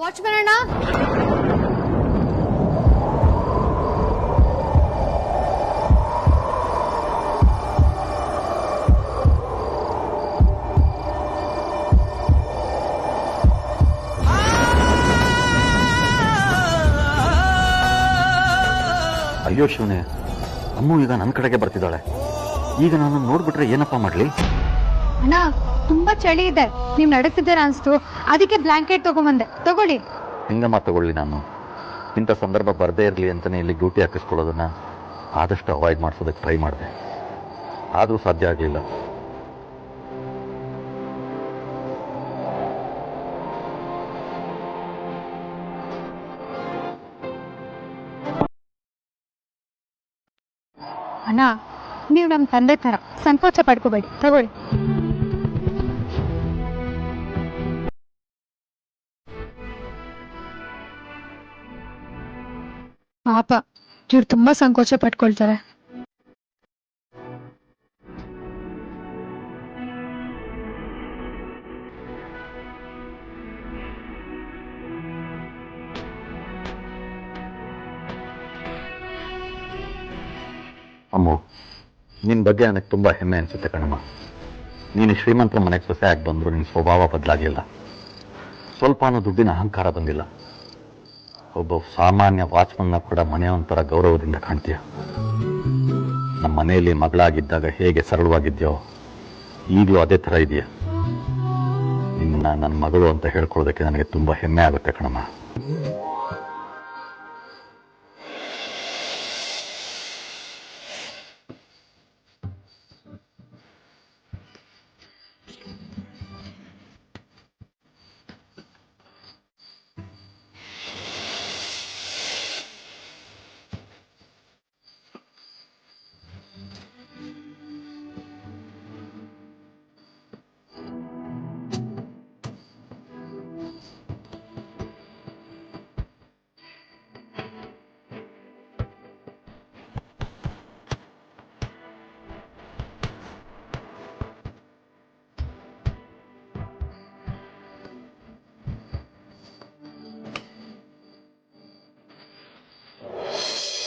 Watchman ಅಣ್ಣ, ಅಯ್ಯೋ ಶಿವನೇ, ಅಮ್ಮು ಈಗ ನನ್ನ ಕಡೆಗೆ ಬರ್ತಿದ್ದಾಳೆ. ಈಗ ನಾನು ನೋಡ್ಬಿಟ್ರೆ ಏನಪ್ಪಾ ಮಾಡ್ಲಿ? ಅಣ್ಣ ತುಂಬಾ ಚಳಿ ಇದೆ, ನೀವ್ ನಡಕ್ತಿದ್ದೀರಾ ಅನ್ಸ್ತು, ಅದಕ್ಕೆ ಬ್ಲಾಂಕೆಟ್ ತಗೊಂಬಂದೆ, ತಗೊಳ್ಳಿ. ಹಿಂಗಮ್ಮ ತಗೊಳ್ಳಿ. ನಾನು ಇಂಥ ಸಂದರ್ಭ ಬರದೇ ಇರಲಿ ಅಂತಾನೆ ಇಲ್ಲಿ ಡ್ಯೂಟಿ ಹಾಕಿಸ್ಕೊಳ್ಳೋದನ್ನ ಆದಷ್ಟು ಅವಾಯ್ಡ್ ಮಾಡಿಸೋದಕ್ಕೆ ಟ್ರೈ ಮಾಡಿದೆ. ಆದರೂ ಸಾಧ್ಯ ಆಗಲಿಲ್ಲ. ಅಣ್ಣ, ನೀವು ನಮ್ಮ ತಂದೆ ತರ, ಸಂಕೋಚ ಪಡ್ಕೋಬೇಡಿ, ತಗೊಳ್ಳಿ. ಪಾಪ ಇವ್ರು ತುಂಬಾ ಸಂಕೋಚ ಪಟ್ಕೊಳ್ತಾರೆ. ಅಮ್ಮು, ನಿನ್ನ ಬಗ್ಗೆ ನನಗೆ ತುಂಬ ಹೆಮ್ಮೆ ಅನಿಸುತ್ತೆ ಕಣಮ್ಮ. ನೀನು ಶ್ರೀಮಂತರ ಮನೆಗೆ ಸೊಸೆ ಆಗಿ ಬಂದರೂ ನಿನ್ನ ಸ್ವಭಾವ ಬದಲಾಗಿಲ್ಲ. ಸ್ವಲ್ಪನೂ ದುಡ್ಡಿನ ಅಹಂಕಾರ ಬಂದಿಲ್ಲ. ಒಬ್ಬ ಸಾಮಾನ್ಯ ವಾಚ್ಮನ್ನ ಕೂಡ ಮನೆಯೊಂಥರ ಗೌರವದಿಂದ ಕಾಣ್ತೀಯ. ನಮ್ಮ ಮನೆಯಲ್ಲಿ ಮಗಳಾಗಿದ್ದಾಗ ಹೇಗೆ ಸರಳವಾಗಿದ್ಯೋ ಈಗಲೂ ಅದೇ ಥರ ಇದೆಯಾ. ನಿನ್ನ ನನ್ನ ಮಗಳು ಅಂತ ಹೇಳ್ಕೊಳ್ಳೋದಕ್ಕೆ ನನಗೆ ತುಂಬ ಹೆಮ್ಮೆ ಆಗುತ್ತೆ ಕಣಮ್ಮ.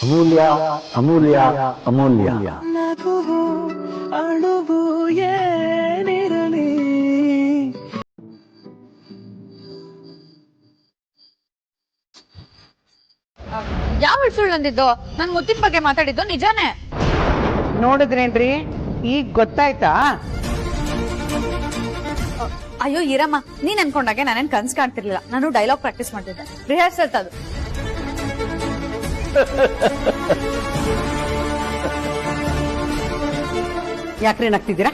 ಅಮೂಲ್ಯ, ಅಮೂಲ್ಯ, ಅಮೂಲ್ಯ. ನಗುವು ಅಳುವು ಏನಿರಲಿ. ಯಾವ ಸುಳ್ಳು ಅಂದಿದ್ದು? ನನ್ ಮುತ್ತಿನ ಬಗ್ಗೆ ಮಾತಾಡಿದ್ದು ನಿಜಾನೇ. ನೋಡಿದ್ರೇನ್ರಿ, ಈಗ ಗೊತ್ತಾಯ್ತಾ? ಅಯ್ಯೋ ಈರಮ್ಮ, ನೀನ್ ಅನ್ಕೊಂಡಾಗೆ ನಾನೇನ್ ಕನ್ಸ್ ಕಾಣ್ತಿರ್ಲಿಲ್ಲ. ನಾನು ಡೈಲಾಗ್ ಪ್ರಾಕ್ಟೀಸ್ ಮಾಡ್ತಿದ್ದೆ, ರಿಹರ್ಸಲ್ ಅದು. ಯಾಕ್ರಿ ನಗ್ತಿದ್ದೀರಾ?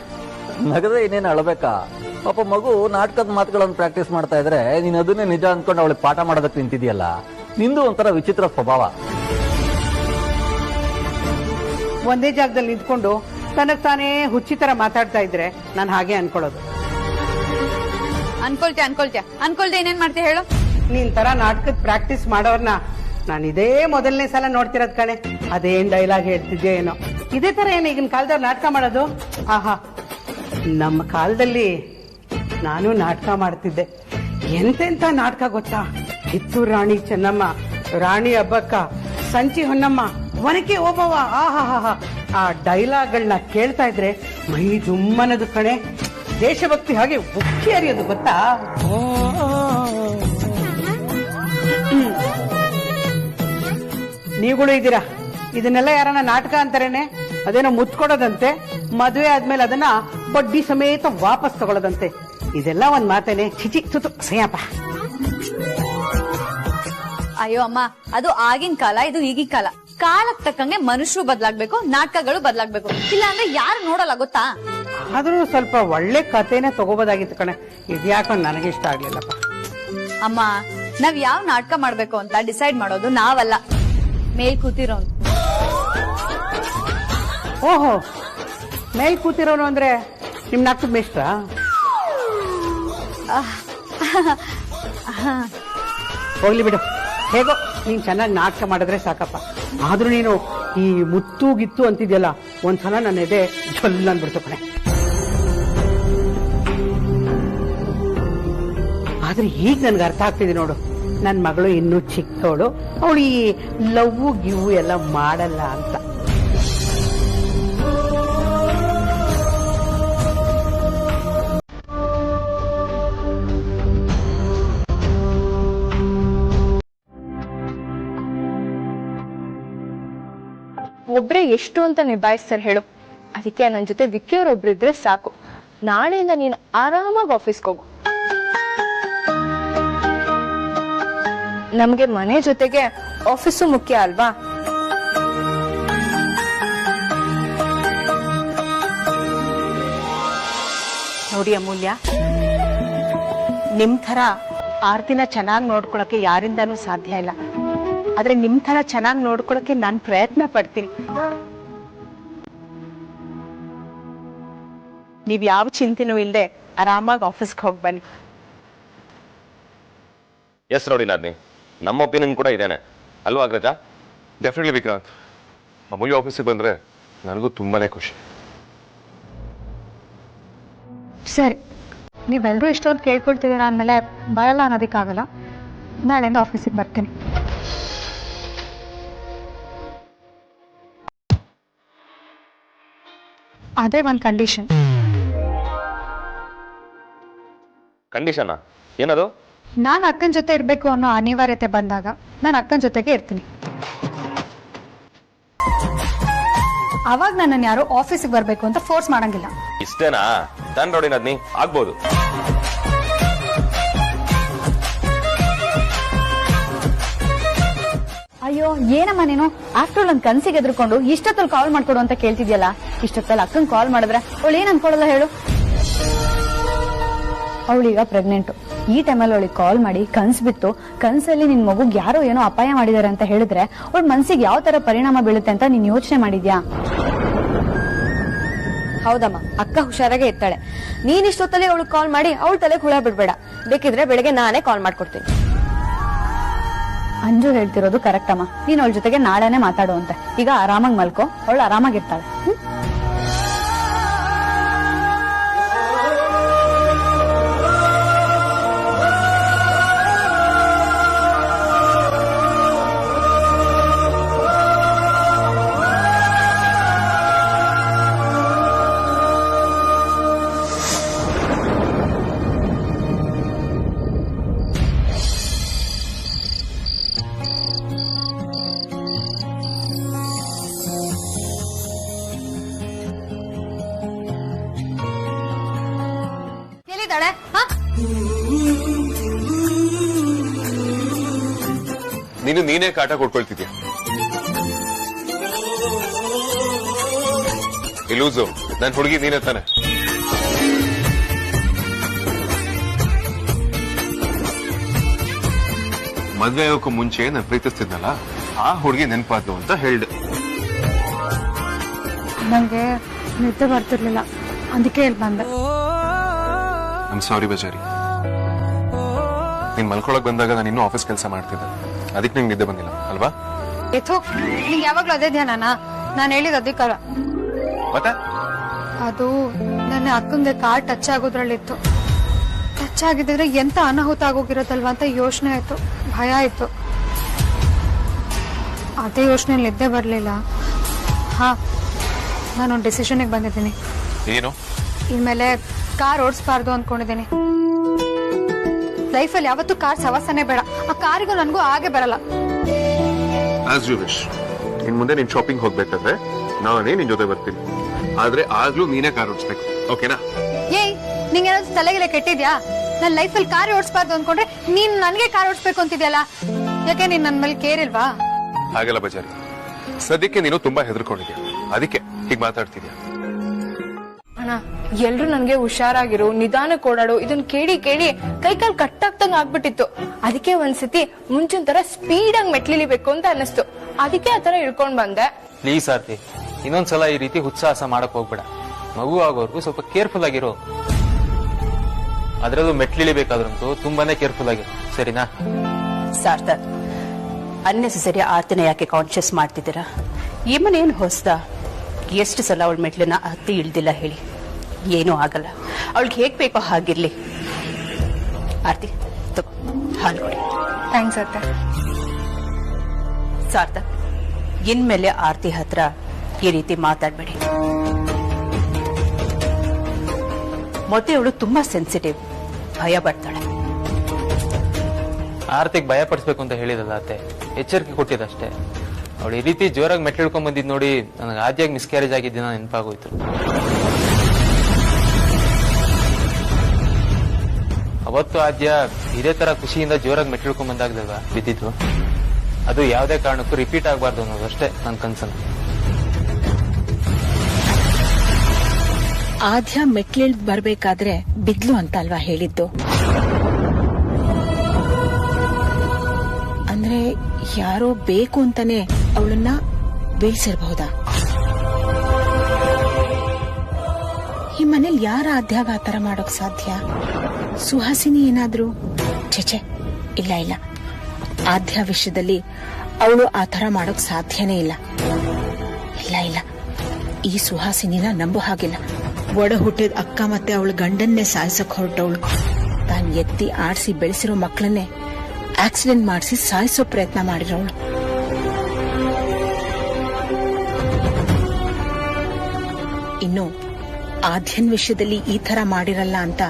ನಗದೆ ಇನ್ನೇನು ಅಳಬೇಕಾ? ಪಾಪ ಮಗು ನಾಟಕದ ಮಾತುಗಳನ್ನು ಪ್ರಾಕ್ಟೀಸ್ ಮಾಡ್ತಾ ಇದ್ರೆ ನೀನ್ ಅದನ್ನೇ ನಿಜ ಅನ್ಕೊಂಡು ಅವಳಿಗೆ ಪಾಠ ಮಾಡೋದಕ್ಕೆ ನಿಂತಿದ್ಯಲ್ಲ. ನಿಂದು ಒಂಥರ ವಿಚಿತ್ರ ಸ್ವಭಾವ. ಒಂದೇ ಜಾಗದಲ್ಲಿ ನಿಂತ್ಕೊಂಡು ತನಗ್ ತಾನೇ ಹುಚ್ಚಿ ತರ ಮಾತಾಡ್ತಾ ಇದ್ರೆ ನಾನು ಹಾಗೆ ಅನ್ಕೊಳ್ಳೋದು. ಅನ್ಕೊಳ್ದೆ ಏನೇನ್ ಮಾಡ್ತೀಯ ಹೇಳು? ನೀನ್ ತರ ನಾಟಕದ ಪ್ರಾಕ್ಟೀಸ್ ಮಾಡೋರ್ನ ನಾನು ಇದೇ ಮೊದಲನೇ ಸಲ ನೋಡ್ತಿರೋದ್ ಕಣೆ. ಅದೇನ್ ಡೈಲಾಗ್ ಹೇಳ್ತಿದ್ಯೋ ಏನೋ. ಇದೇ ತರ ಏನು ಈಗಿನ ಕಾಲದವ್ರು ನಾಟಕ ಮಾಡೋದು? ಆಹಾ, ನಮ್ಮ ಕಾಲದಲ್ಲಿ ನಾನು ನಾಟಕ ಮಾಡ್ತಿದ್ದೆ. ಎಂತೆಂತ ನಾಟಕ ಗೊತ್ತಾ? ಕಿತ್ತೂರು ರಾಣಿ ಚೆನ್ನಮ್ಮ, ರಾಣಿ ಹಬ್ಬಕ್ಕ, ಸಂಚಿ ಹೊನ್ನಮ್ಮ, ಒನಕೆ ಓಬವ್ವ. ಆಹಾ, ಆ ಡೈಲಾಗ್ಗಳನ್ನ ಕೇಳ್ತಾ ಇದ್ರೆ ಮೈ ಜುಮ್ಮನದು ಕಣೆ. ದೇಶಭಕ್ತಿ ಹಾಗೆ ಉಕ್ಕಿ ಹರಿಯೋದು ಗೊತ್ತಾ? ನೀವುಗಳು ಇದ್ದೀರಾ, ಇದನ್ನೆಲ್ಲ ಯಾರನ್ನ ನಾಟಕ ಅಂತಾರೇನೆ? ಅದೇನೋ ಮುಚ್ಕೊಡೋದಂತೆ, ಮದುವೆ ಆದ್ಮೇಲೆ ಅದನ್ನ ಬಡ್ಡಿ ಸಮೇತ ವಾಪಸ್ ತಗೊಳ್ಳೋದಂತೆ. ಇದೆಲ್ಲ ಒಂದ್ ಮಾತೇನೆ? ಚಿಚಿ ತುತು ಸಯ್ಯಪ್ಪ. ಅಯ್ಯೋ ಅಮ್ಮ, ಅದು ಆಗಿನ ಕಾಲ, ಇದು ಈಗಿನ ಕಾಲ. ಕಾಲಕ್ಕೆ ತಕ್ಕಂಗೆ ಮನುಷ್ಯರು ಬದಲಾಗ್ಬೇಕು, ನಾಟಕಗಳು ಬದಲಾಗ್ಬೇಕು. ಇಲ್ಲ ಅಂದ್ರೆ ಯಾರು ನೋಡಲ್ಲ ಗೊತ್ತಾ? ಆದ್ರೂ ಸ್ವಲ್ಪ ಒಳ್ಳೆ ಕಥೆನೆ ತಗೋಬೋದಾಗಿತ್ತು ಕಣೆ. ಇದ್ಯಾಕೋ ನನಗೆ ಇಷ್ಟ ಆಗ್ಲಿಲ್ಲಪ್ಪ. ಅಮ್ಮ, ನಾವ್ ಯಾವ ನಾಟಕ ಮಾಡ್ಬೇಕು ಅಂತ ಡಿಸೈಡ್ ಮಾಡೋದು ನಾವಲ್ಲ, ಮೇಲ್ ಕೂತಿರೋನು. ಓಹೋ, ಮೇಲ್ ಕೂತಿರೋನು ಅಂದ್ರೆ ನಿಮ್ ನಾಟಕದ ಮೇಷ್ಟ್ರ? ಹೋಗ್ಲಿ ಬಿಡು, ಹೇಗೋ ನೀನ್ ಚೆನ್ನಾಗಿ ನಾಟಕ ಮಾಡಿದ್ರೆ ಸಾಕಪ್ಪ. ಆದ್ರೂ ನೀನು ಈ ಮುತ್ತು ಗಿತ್ತು ಅಂತಿದ್ಯಲ್ಲ, ಒಂದ್ಸಲ ನನ್ನ ಎದೆ ಜೊಲ್ಲ ಅಂದ್ಬಿಡ್ತು ಕಣೆ. ಆದ್ರೆ ಈಗ ನನ್ಗೆ ಅರ್ಥ ಆಗ್ತಿದೆ ನೋಡು, ನನ್ನ ಮಗಳು ಇನ್ನೂ ಚಿಕ್ಕವಳು, ಅವಳು ಈ ಲವ್ ಗಿವ್ ಎಲ್ಲ ಮಾಡಲ್ಲ ಅಂತ. ಒಬ್ರೆ ಎಷ್ಟು ಅಂತ ನಿಭಾಯಿಸ್ತಾರೆ ಹೇಳು. ಅದಕ್ಕೆ ನನ್ನ ಜೊತೆ ವಿಕ್ಕಿ ಅವ್ರೊಬ್ರು ಇದ್ರೆ ಸಾಕು. ನಾಳೆಯಿಂದ ನೀನು ಆರಾಮಾಗಿ ಆಫೀಸ್ಗೆ ಹೋಗು. ನಮ್ಗೆ ಮನೆ ಜೊತೆಗೆ ಆಫೀಸು ಮುಖ್ಯ ಅಲ್ವಾ? ನೋಡಿ ಅಮೂಲ್ಯ, ನಿಮ್ ಥರ ಆರ್ತಿನ ಚೆನ್ನಾಗಿ ನೋಡ್ಕೊಳಕ್ಕೆ ಯಾರಿಂದಾನೂ ಸಾಧ್ಯ ಇಲ್ಲ. ಆದ್ರೆ ನಿಮ್ ಥರ ಚೆನ್ನಾಗಿ ನೋಡ್ಕೊಳಕ್ಕೆ ನಾನು ಪ್ರಯತ್ನ ಪಡ್ತೀನಿ. ನೀವ್ ಯಾವ ಚಿಂತೆನೂ ಇಲ್ಲದೆ ಆರಾಮಾಗಿ ಆಫೀಸ್ಗೆ ಹೋಗಿ ಬನ್ನಿ. ಎಸ್ ನೋಡಿ ನಾದ್ನಿ, ನಮ್ಮ ಒಪಿನಿಯನ್ ಕೂಡ ಇದೇನೆ ಅಲ್ವಾ ಅಗ್ರಜ? ಡೆಫಿನೆಟ್ಲಿ ವಿಕ್ರಾಂತ್, ಅಮೂಲ್ಯ ಆಫೀಸಿಗೆ ಬಂದರೆ ನನಗೂ ತುಂಬಾ ಖುಷಿ. ಸರಿ, ನೀವೆಲ್ಲರೂ ಇಷ್ಟೊಂದು ಕೇಳ್ಕೊಳ್ತಿದ್ದೀರಾ ಅಂದಮೇಲೆ ಬರಲ್ಲ ಅನ್ನೋದಕ್ಕಾಗಲ್ಲ. ನಾಳೆಯಿಂದ ಆಫೀಸಿಗೆ ಬರ್ತೀನಿ. ಅದೇ ಒಂದು ಕಂಡೀಷನ್. ಕಂಡೀಷನಾ? ಏನದು? ನಾನು ಅಕ್ಕನ ಜೊತೆ ಇರಬೇಕು ಅನ್ನೋ ಅನಿವಾರ್ಯತೆ ಬಂದಾಗ ನಾನು ಅಕ್ಕನ ಜೊತೆಗೆ ಇರ್ತೀನಿ. ಅವಾಗ ನನ್ನನ್ನು ಯಾರು ಆಫೀಸಿಗೆ ಬರಬೇಕು ಅಂತ ಫೋರ್ಸ್ ಮಾಡಂಗಿಲ್ಲ. ಇಷ್ಟೇನಾ? ಡನ್ ನೋಡಿ ನಾದ್ನಿ, ಆಗ್ಬೋದು. ಅಯ್ಯೋ ಏನಮ್ಮ ನೀನು ಆಫ್ಟರ್ ಒಂದು ಕನ್ಸಿಗೆ ಎದ್ರುಕೊಂಡು ಇಷ್ಟೊತ್ತಲ್ಲಿ ಕಾಲ್ ಮಾಡ್ಕೊಡು ಅಂತ ಕೇಳ್ತಿದ್ಯಲ್ಲ. ಇಷ್ಟೊತ್ತಲ್ಲಿ ಅಕ್ಕನ್ ಕಾಲ್ ಮಾಡಿದ್ರೆ ಅವಳು ಏನ್ ಅನ್ಕೊಳಲ್ಲ ಹೇಳು? ಅವಳೀಗ ಪ್ರೆಗ್ನೆಂಟು. ಈ ಟೈಮಲ್ಲಿ ಅವಳಿಗೆ ಕಾಲ್ ಮಾಡಿ ಕನ್ಸ್ ಬಿತ್ತು, ಕನ್ಸಲ್ಲಿ ನಿನ್ ಮಗುಗ್ ಯಾರೋ ಏನೋ ಅಪಾಯ ಮಾಡಿದಾರೆ ಅಂತ ಹೇಳಿದ್ರೆ ಅವಳ ಮನ್ಸಿಗೆ ಯಾವ ತರ ಪರಿಣಾಮ ಬೀಳುತ್ತೆ ಅಂತ ನೀನ್ ಯೋಚನೆ ಮಾಡಿದ್ಯಾ? ಹೌದಮ್ಮ, ಅಕ್ಕ ಹುಷಾರಾಗೆ ಇರ್ತಾಳೆ. ನೀನ್ ಇಷ್ಟೊತ್ತಲ್ಲಿ ಅವಳಿಗೆ ಕಾಲ್ ಮಾಡಿ ಅವಳ ತಲೆಗೆ ಹುಳ ಬಿಡ್ಬೇಡ. ಬೇಕಿದ್ರೆ ಬೆಳಗ್ಗೆ ನಾನೇ ಕಾಲ್ ಮಾಡ್ಕೊಡ್ತೀನಿ. ಅಂಜು ಹೇಳ್ತಿರೋದು ಕರೆಕ್ಟ್ ಅಮ್ಮ. ನೀನ್ ಅವಳ ಜೊತೆಗೆ ನಾಳೆನೆ ಮಾತಾಡು ಅಂತ. ಈಗ ಆರಾಮಾಗಿ ಮಲ್ಕೋ, ಅವಳು ಆರಾಮಾಗಿರ್ತಾಳೆ. ನೀನೇ ಕಾಟ ಕೊಟ್ಕೊಳ್ತಿದ್ಯಾ? ಲೂಸು, ನನ್ ಹುಡುಗಿ ನೀನೇ ತಾನೆ? ಮದ್ವೆ ಆಗೋಕ್ಕೂ ಮುಂಚೆ ನಾನು ಪ್ರೀತಿಸ್ತಿದ್ನಲ್ಲ, ಆ ಹುಡುಗಿ ನೆನಪಾದ್ರು ಅಂತ ಹೇಳ್ದೆ. ನಂಗೆ ನಿದ್ದೆ ಬರ್ತಿರ್ಲಿಲ್ಲ, ಅದಕ್ಕೆ ಇಲ್ಲಿ ಬಂದೆ. ಐಮ್ ಸಾರಿ ಬಜಾರಿ. ನೀನ್ ಮಲ್ಕೊಳಕ್ ಬಂದಾಗ ನಾನು ಇನ್ನೂ ಆಫೀಸ್ ಕೆಲಸ ಮಾಡ್ತಿದ್ದೆ, ಅದಕ್ಕೆ ನಿಂಗೆ ನಿದ್ದೆ ಬಂದಿಲ್ಲ ಅಲ್ವಾ? ನಿಂಗೆ ಯಾವಾಗ್ಲೂ ಅದೇ ಧ್ಯಾನ. ನಾನು ಹೇಳಿದ ಅಧಿಕಾರ ಮತ್ತೆ ಅದು ನನ್ನ ಅಕ್ಕಂಗೆ ಕಾರ್ ಟಚ್ ಆಗೋದ್ರಲ್ಲಿತ್ತು. ಟಚ್ ಆಗಿದ್ರೆ ಎಂತ ಅನಾಹುತ ಆಗೋಗಿರತ್ತಲ್ವಾ ಅಂತ ಯೋಚನೆ ಆಯ್ತು, ಭಯ ಆಯ್ತು. ಅದೇ ಯೋಚನೆ ನಿದ್ದೆ ಬರ್ಲಿಲ್ಲ. ಹಾ, ನಾನೊಂದು ಡಿಸಿಷನ್ಗೆ ಬಂದಿದ್ದೀನಿ. ಏನು? ಇನ್ಮೇಲೆ ಕಾರ್ ಓಡಿಸ್ಬಾರ್ದು ಅನ್ಕೊಂಡಿದ್ದೀನಿ. ಲೈಫಲ್ಲಿ ಯಾವತ್ತೂ ಕಾರ್ ಸವಾಸನೆ ಬೇಡ. ಆ ಕಾರಿಗೂ ನನಗೂ ಹಾಗೆ ಬರಲ್ಲ. As you wish. ಇನ್ ಮುಂದೆ ನೀನ್ ಶಾಪಿಂಗ್ ಹೋಗ್ಬೇಕಾದ್ರೆ ನಾನೇ ನಿನ್ ಜೊತೆ ಬರ್ತೀನಿ. ಆದ್ರೆ ಆಗ್ಲೂ ನೀನೇ ಕಾರ್ ಓಡಿಸ್ಬೇಕು, ಓಕೆನಾ? ಏಯ್, ನಿಂಗೇನಾದ್ರು ತಲೆಗೆಲೆ ಕೆಟ್ಟಿದ್ಯಾ? ನನ್ನ ಲೈಫಲ್ಲಿ ಕಾರ್ ಓಡಿಸ್ಬಾರ್ದು ಅನ್ಕೊಂಡ್ರೆ ನೀನ್ ನನ್ಗೆ ಕಾರ್ ಓಡಿಸ್ಬೇಕು ಅಂತಿದ್ಯಲ್ಲ. ಯಾಕೆ ನೀನ್ ನನ್ ಮೇಲೆ ಕೇರ್ ಇಲ್ವಾ? ಹಾಗಲ್ಲ ಬಜಾರಿ, ಸದ್ಯಕ್ಕೆ ನೀನು ತುಂಬಾ ಹೆದರ್ಕೊಂಡಿದ್ಯಾ, ಅದಕ್ಕೆ ಹೀಗೆ ಮಾತಾಡ್ತಿದ್ಯಾ. ಅಣ್ಣ, ಎಲ್ರು ನನ್ಗೆ ಹುಷಾರಾಗಿರು, ನಿಧಾನಕ್ಕೆ ಓಡಾಡು ಇದನ್ನ ಕೇಳಿ ಕೇಳಿ ಕೈಕಾಲ್ ಕಟ್ಟಾಗ್ದಂಗ ಆಗ್ಬಿಟ್ಟಿತ್ತು. ಅದಕ್ಕೆ ಒಂದ್ಸತಿ ಮುಂಚಿನ ತರ ಸ್ಪೀಡ್ ಆಗಿ ಮೆಟ್ಲಿಲಿಬೇಕು ಅಂತ ಅನ್ನಿಸ್ತು. ಅದಕ್ಕೆ ಆತರ ಇಳ್ಕೊಂಡ್ ಬಂದೆ. ಪ್ಲೀಸ್ ಆರ್ತಿ, ಇನ್ನೊಂದ್ಸಲ ಈ ರೀತಿ ಹುತ್ಸಾಹಸ ಮಾಡಕ್ ಹೋಗ್ಬೇಡ. ಮಗು ಆಗೋರ್ಗು ಸ್ವಲ್ಪ ಕೇರ್ಫುಲ್ ಆಗಿರೋ. ಅದ್ರಲ್ಲೂ ಮೆಟ್ಲಿಳಿಬೇಕಾದ್ರಂತೂ ತುಂಬಾನೇ ಕೇರ್ಫುಲ್ ಆಗಿರೋ, ಸರಿನಾ? ಸಾರ್ಥಕ್, ಅನ್ನೆಸೆಸರಿ ಆರ್ತಿನ ಯಾಕೆ ಕಾನ್ಶಿಯಸ್ ಮಾಡ್ತಿದ್ದೀರಾ? ಈ ಮನೆ ಏನು ಹೊಸ್ದ? ಎಷ್ಟು ಸಲ ಅವಳ ಮೆಟ್ಲನ್ನ ಹತ್ತಿ ಇಳ್ದಿಲ್ಲ ಹೇಳಿ? ಏನೂ ಆಗಲ್ಲ, ಅವಳಿಗೆ ಹೇಗ್ ಬೇಕೋ ಹಾಗಿರ್ಲಿ. ಆರ್ತಿ ತಗೋ, ಹಾಲು ಕೊಡಿ. ಥ್ಯಾಂಕ್ಸ್ ಅತ್ತೆ. ಸಾರ್ಥಕ್, ಇನ್ಮೇಲೆ ಆರ್ತಿ ಹತ್ರ ಈ ರೀತಿ ಮಾತಾಡ್ಬೇಡಿ. ಮತ್ತೆ ಅವಳು ತುಂಬಾ ಸೆನ್ಸಿಟಿವ್, ಭಯ ಪಡ್ತಾಳೆ. ಆರ್ತಿಗ್ ಭಯ ಪಡಿಸ್ಬೇಕು ಅಂತ ಹೇಳಿದಲ್ಲ ಅತ್ತೆ, ಎಚ್ಚರಿಕೆ ಕೊಟ್ಟಿದ್ದಷ್ಟೇ. ಅವಳು ಈ ರೀತಿ ಜೋರಾಗಿ ಮೆಟ್ಲಿಳ್ಕೊಂಡ್ ಬಂದಿದ್ ನೋಡಿ ನನಗೆ ಆದ್ಯಾಗಿ ಮಿಸ್ಕ್ಯಾರೇಜ್ ಆಗಿದ್ದಿನ ನೆನಪಾಗೋಯ್ತು. ಅವತ್ತು ಆದ್ಯ ಇದೇ ತರ ಖುಷಿಯಿಂದ ಜೋರಾಗಿ ಮೆಟ್ಲಿಳ್ಕೊಂಡ್ ಬಂದಾಗ್ದಲ್ವಾ ಬಿದ್ದಿದ್ವು. ಅದು ಯಾವುದೇ ಕಾರಣಕ್ಕೂ ರಿಪೀಟ್ ಆಗಬಾರ್ದು ಅನ್ನೋದಷ್ಟೇ ನನ್ನ ಕನ್ಸನ್ನು. ಆದ್ಯ ಮೆಟ್ಲಿಳ್ದ್ ಬರ್ಬೇಕಾದ್ರೆ ಬಿದ್ಲು ಅಂತ ಅಲ್ವಾ ಹೇಳಿದ್ದು? ಅಂದ್ರೆ ಯಾರೋ ಬೇಕು ಅಂತಾನೆ ಅವಳನ್ನ ಬೀಳ್ಸಿರ್ಬಹುದಾ? ಈ ಮನೇಲಿ ಯಾರ ಆದ್ಯಾಗ ಆತರ ಮಾಡೋಕ್ ಸಾಧ್ಯ? ಸುಹಾಸಿನಿ ಏನಾದ್ರು? ಛೆಛೆ, ಇಲ್ಲ ಇಲ್ಲ, ಆದ್ಯ ವಿಷಯದಲ್ಲಿ ಅವಳು ಆತರ ಮಾಡೋಕ್ ಸಾಧ್ಯನೇ ಇಲ್ಲ. ಇಲ್ಲ ಇಲ್ಲ, ಈ ಸುಹಾಸಿನಿನ ನಂಬೋ ಹಾಗಿಲ್ಲ. ಒಡ ಹುಟ್ಟಿದ ಅಕ್ಕ ಮತ್ತೆ ಅವಳ ಗಂಡನ್ನೇ ಸಾಯಿಸಕ್ ಹೊರಟವಳು. ತಾನ್ ಎತ್ತಿ ಆಡ್ಸಿ ಬೆಳೆಸಿರೋ ಮಕ್ಕಳನ್ನೇ ಆಕ್ಸಿಡೆಂಟ್ ಮಾಡಿಸಿ ಸಾಯಿಸೋ ಪ್ರಯತ್ನ ಮಾಡಿರೋಳು. ಇನ್ನು ಆದ್ಯನ್ ವಿಷಯದಲ್ಲಿ ಈ ತರ ಮಾಡಿರಲ್ಲ ಅಂತ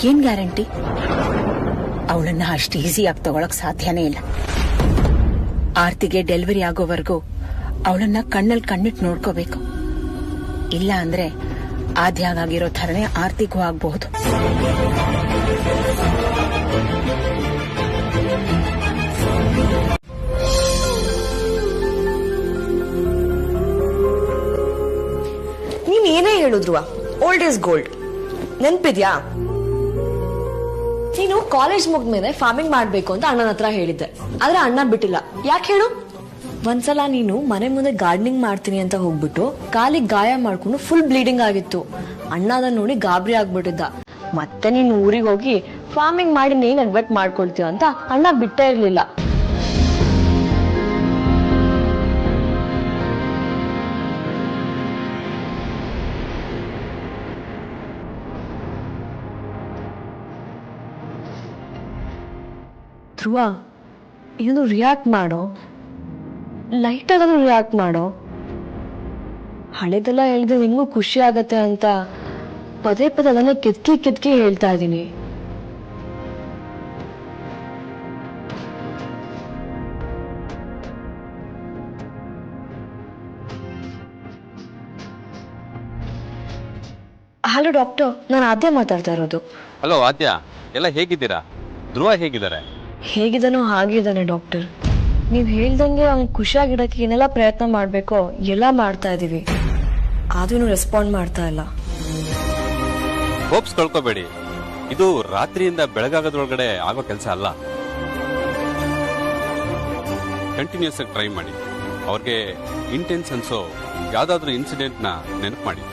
ಏನ್ ಗ್ಯಾರಂಟಿ? ಅವಳನ್ನ ಅಷ್ಟು ಈಸಿಯಾಗಿ ತಗೊಳಕ್ ಸಾಧ್ಯನೇ ಇಲ್ಲ. ಆರ್ತಿಗೆ ಡೆಲಿವರಿ ಆಗೋವರೆಗೂ ಅವಳನ್ನ ಕಣ್ಣಲ್ಲಿ ಕಣ್ಣಿಟ್ಟು ನೋಡ್ಕೋಬೇಕು. ಇಲ್ಲ ಅಂದ್ರೆ ಆದ್ಯಾಗಿರೋ ಥರನೇ ಆರ್ತಿಗೂ ಆಗಬಹುದು. ನೀನ್ ಏನೇ ಹೇಳಿದ್ರು ಓಲ್ಡ್ ಇಸ್ ಗೋಲ್ಡ್. ನೆನ್ಪಿದ್ಯಾ? ನೀನು ಕಾಲೇಜ್ ಮುಗ್ದ್ಮೇಲೆ ಫಾರ್ಮಿಂಗ್ ಮಾಡ್ಬೇಕು ಅಂತ ಅಣ್ಣನ ಹತ್ರ ಹೇಳಿದ್ದೆ, ಆದ್ರೆ ಅಣ್ಣ ಬಿಟ್ಟಿಲ್ಲ. ಯಾಕೆ ಹೇಳು? ಒಂದ್ಸಲ ನೀನು ಮನೆ ಮುಂದೆ ಗಾರ್ಡನಿಂಗ್ ಮಾಡ್ತೀನಿ ಅಂತ ಹೋಗ್ಬಿಟ್ಟು ಕಾಲಿಗೆ ಗಾಯ ಮಾಡ್ಕೊಂಡು ಫುಲ್ ಬ್ಲೀಡಿಂಗ್ ಆಗಿತ್ತು. ಅಣ್ಣ ಅದನ್ನ ನೋಡಿ ಗಾಬರಿ ಆಗ್ಬಿಟ್ಟಿದ್ದ. ಮತ್ತೆ ನೀನು ಊರಿಗೆ ಹೋಗಿ ಫಾರ್ಮಿಂಗ್ ಮಾಡಿ ನೀನ್ ನೆಗ್ಲೆಕ್ಟ್ ಮಾಡ್ಕೊಳ್ತೀವ ಅಂತ ಅಣ್ಣ ಬಿಟ್ಟೇ ಇರ್ಲಿಲ್ಲ. ಧ್ರುವ, ಏನು ರಿಯಾಕ್ಟ್ ಮಾಡೋ, ಲೈಟ್ ಆಗಾದ್ರೂ ರಿಯಾಕ್ಟ್ ಮಾಡೋ. ಹಳೆದೆಲ್ಲ ಹೇಳಿದ್ರೆ ನಿಂಗೂ ಖುಷಿ ಆಗತ್ತೆ ಅಂತ ಪದೇ ಪದೇ ಅದನ್ನ ಕೆತ್ಕಿ ಹೇಳ್ತಾ ಇದ್ದೀನಿ. ಹಲೋ ಡಾಕ್ಟರ್, ನಾನು ಆದ್ಯ ಮಾತಾಡ್ತಾ ಇರೋದು. ಹಲೋ ಆದ್ಯ, ಎಲ್ಲ ಹೇಗಿದ್ದೀರಾ? ಧ್ರುವ ಹೇಗಿದ್ದಾರೆ? ಹೇಗಿದ್ದಾನೋ ಹಾಗಿದ್ದಾನೆ ಡಾಕ್ಟರ್. ನೀವ್ ಹೇಳ್ದಂಗೆ ಅವ್ನು ಖುಷಿಯಾಗಿಡಕ್ಕೆ ಏನೆಲ್ಲ ಪ್ರಯತ್ನ ಮಾಡ್ಬೇಕೋ ಎಲ್ಲ ಮಾಡ್ತಾ ಇದೀವಿ, ಆದ್ರೂ ರೆಸ್ಪಾಂಡ್ ಮಾಡ್ತಾ ಇಲ್ಲ. ಹೋಪ್ಸ್ ಕಳ್ಕೋಬೇಡಿ, ಇದು ರಾತ್ರಿಯಿಂದ ಬೆಳಗಾಗೋದ್ರೊಳಗಡೆ ಆಗೋ ಕೆಲಸ ಅಲ್ಲ. ಕಂಟಿನ್ಯೂಸ್ ಆಗಿ ಟ್ರೈ ಮಾಡಿ. ಅವ್ರಿಗೆ ಇಂಟೆನ್ಸ್ ಅನ್ಸೋ ಯಾವ್ದಾದ್ರು ಇನ್ಸಿಡೆಂಟ್ ನ ನೆನಪು ಮಾಡಿ,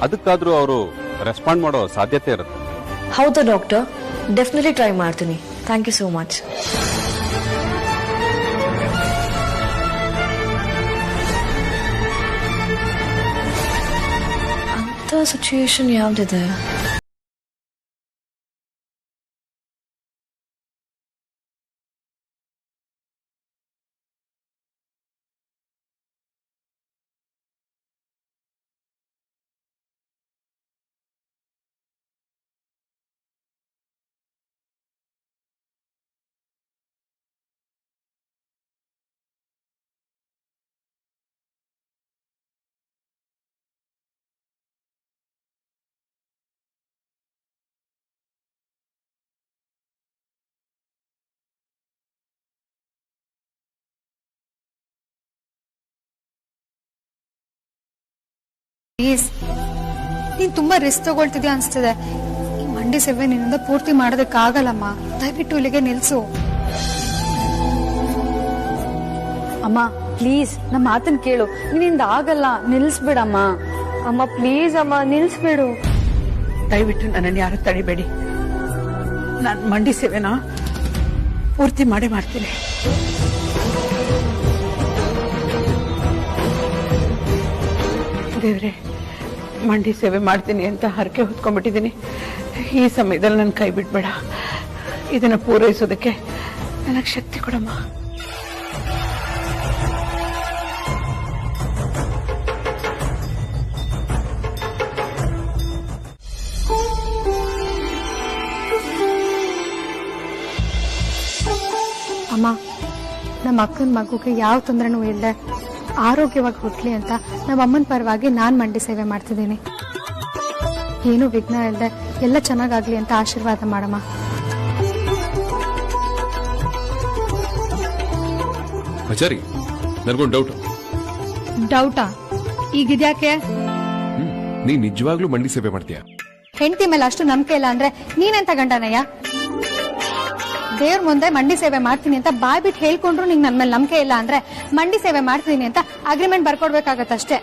ಅದಕ್ಕಾದ್ರೂ ಅವರು ರೆಸ್ಪಾಂಡ್ ಮಾಡೋ ಸಾಧ್ಯತೆ ಇರುತ್ತೆ. ಹೌದಾ ಡಾಕ್ಟರ್? ಡೆಫಿನೆಟ್ಲಿ ಟ್ರೈ ಮಾಡ್ತೀನಿ. Thank you so much. ಅಂತ ಸಿಚುಯೇಷನ್ ಯಾವ್ದಿದೆ? ಪ್ಲೀಸ್, ನೀನ್ ತುಂಬಾ ರಿಸ್ಕ್ ತಗೊಳ್ತಿದ್ಯಾ ಅನ್ಸ್ತಿದೆ. ಈ ಮಂಡಿ ಸೇವೆ ನಿನ್ನಿಂದ ಪೂರ್ತಿ ಮಾಡೋದಕ್ಕಾಗಲ್ಲಮ್ಮ. ದಯವಿಟ್ಟು ಇಲ್ಲಿಗೆ ನಿಲ್ಸು. ಅಮ್ಮ ಪ್ಲೀಸ್, ನಮ್ಮ ಮಾತನ್ ಕೇಳು. ನಿನ್ನಿಂದ ಆಗಲ್ಲ, ನಿಲ್ಸ್ಬಿಡಮ್ಮ. ಅಮ್ಮ ಪ್ಲೀಸ್ ಅಮ್ಮ, ನಿಲ್ಸ್ಬಿಡು. ದಯವಿಟ್ಟು ನನ್ನನ್ನು ಯಾರು ತಡಿಬೇಡಿ. ನಾನು ಮಂಡಿ ಸೇವೆನ ಪೂರ್ತಿ ಮಾಡ್ತೀನಿ. ದೇವ್ರೆ, ಮಂಡಿ ಸೇವೆ ಮಾಡ್ತೀನಿ ಅಂತ ಹರಕೆ ಹೊತ್ಕೊಂಡ್ಬಿಟ್ಟಿದ್ದೀನಿ. ಈ ಸಮಯದಲ್ಲಿ ನನ್ನ ಕೈ ಬಿಡ್ಬೇಡ. ಇದನ್ನ ಪೂರೈಸೋದಕ್ಕೆ ನನಗೆ ಶಕ್ತಿ ಕೊಡಮ್ಮ. ಅಮ್ಮ, ನಮ್ಮ ಅಕ್ಕನ ಮಗುಗೆ ಯಾವ ತೊಂದರೆನೂ ಇಲ್ಲದೆ ಆರೋಗ್ಯವಾಗಿ ಹುಟ್ಲಿ ಅಂತ ನಮ್ಮ ಅಮ್ಮನ ಪರವಾಗಿ ನಾನ್ ಮಂಡಿ ಸೇವೆ ಮಾಡ್ತಿದ್ದೀನಿ. ಏನು ವಿಘ್ನ ಇಲ್ಲದೆ ಎಲ್ಲ ಚೆನ್ನಾಗಾಗ್ಲಿ ಅಂತ ಆಶೀರ್ವಾದ ಮಾಡಮ್ಮ. ಆಚಾರಿ, ನನಗೊಂದು ಡೌಟ್. ಡೌಟಾ? ಈಗಿದ್ಯಾಕೆ? ನೀ ನಿಜವಾಗ್ಲೂ ಮಂಡಿ ಸೇವೆ ಮಾಡ್ತೀಯಾ? ಹೆಂಡತಿ ಮೇಲೆ ಅಷ್ಟು ನಂಬಿಕೆ ಇಲ್ಲ ಅಂದ್ರೆ ನೀನೆಂತ ಗಂಡನಯ್ಯ? ದೇವ್ರ ಮುಂದೆ ಮಂಡಿ ಸೇವೆ ಮಾಡ್ತೀನಿ ಅಂತ ಬಾಯ್ ಬಿಟ್ಟು ಹೇಳ್ಕೊಂಡ್ರು ನಿಂಗೆ ನನ್ನ ಮೇಲೆ ನಂಬಿಕೆ ಇಲ್ಲ ಅಂದ್ರೆ ಮಂಡಿ ಸೇವೆ ಮಾಡ್ತೀನಿ ಅಂತ ಅಗ್ರಿಮೆಂಟ್ ಬರ್ಕೊಡ್ಬೇಕಾಗತ್ತಷ್ಟೇ.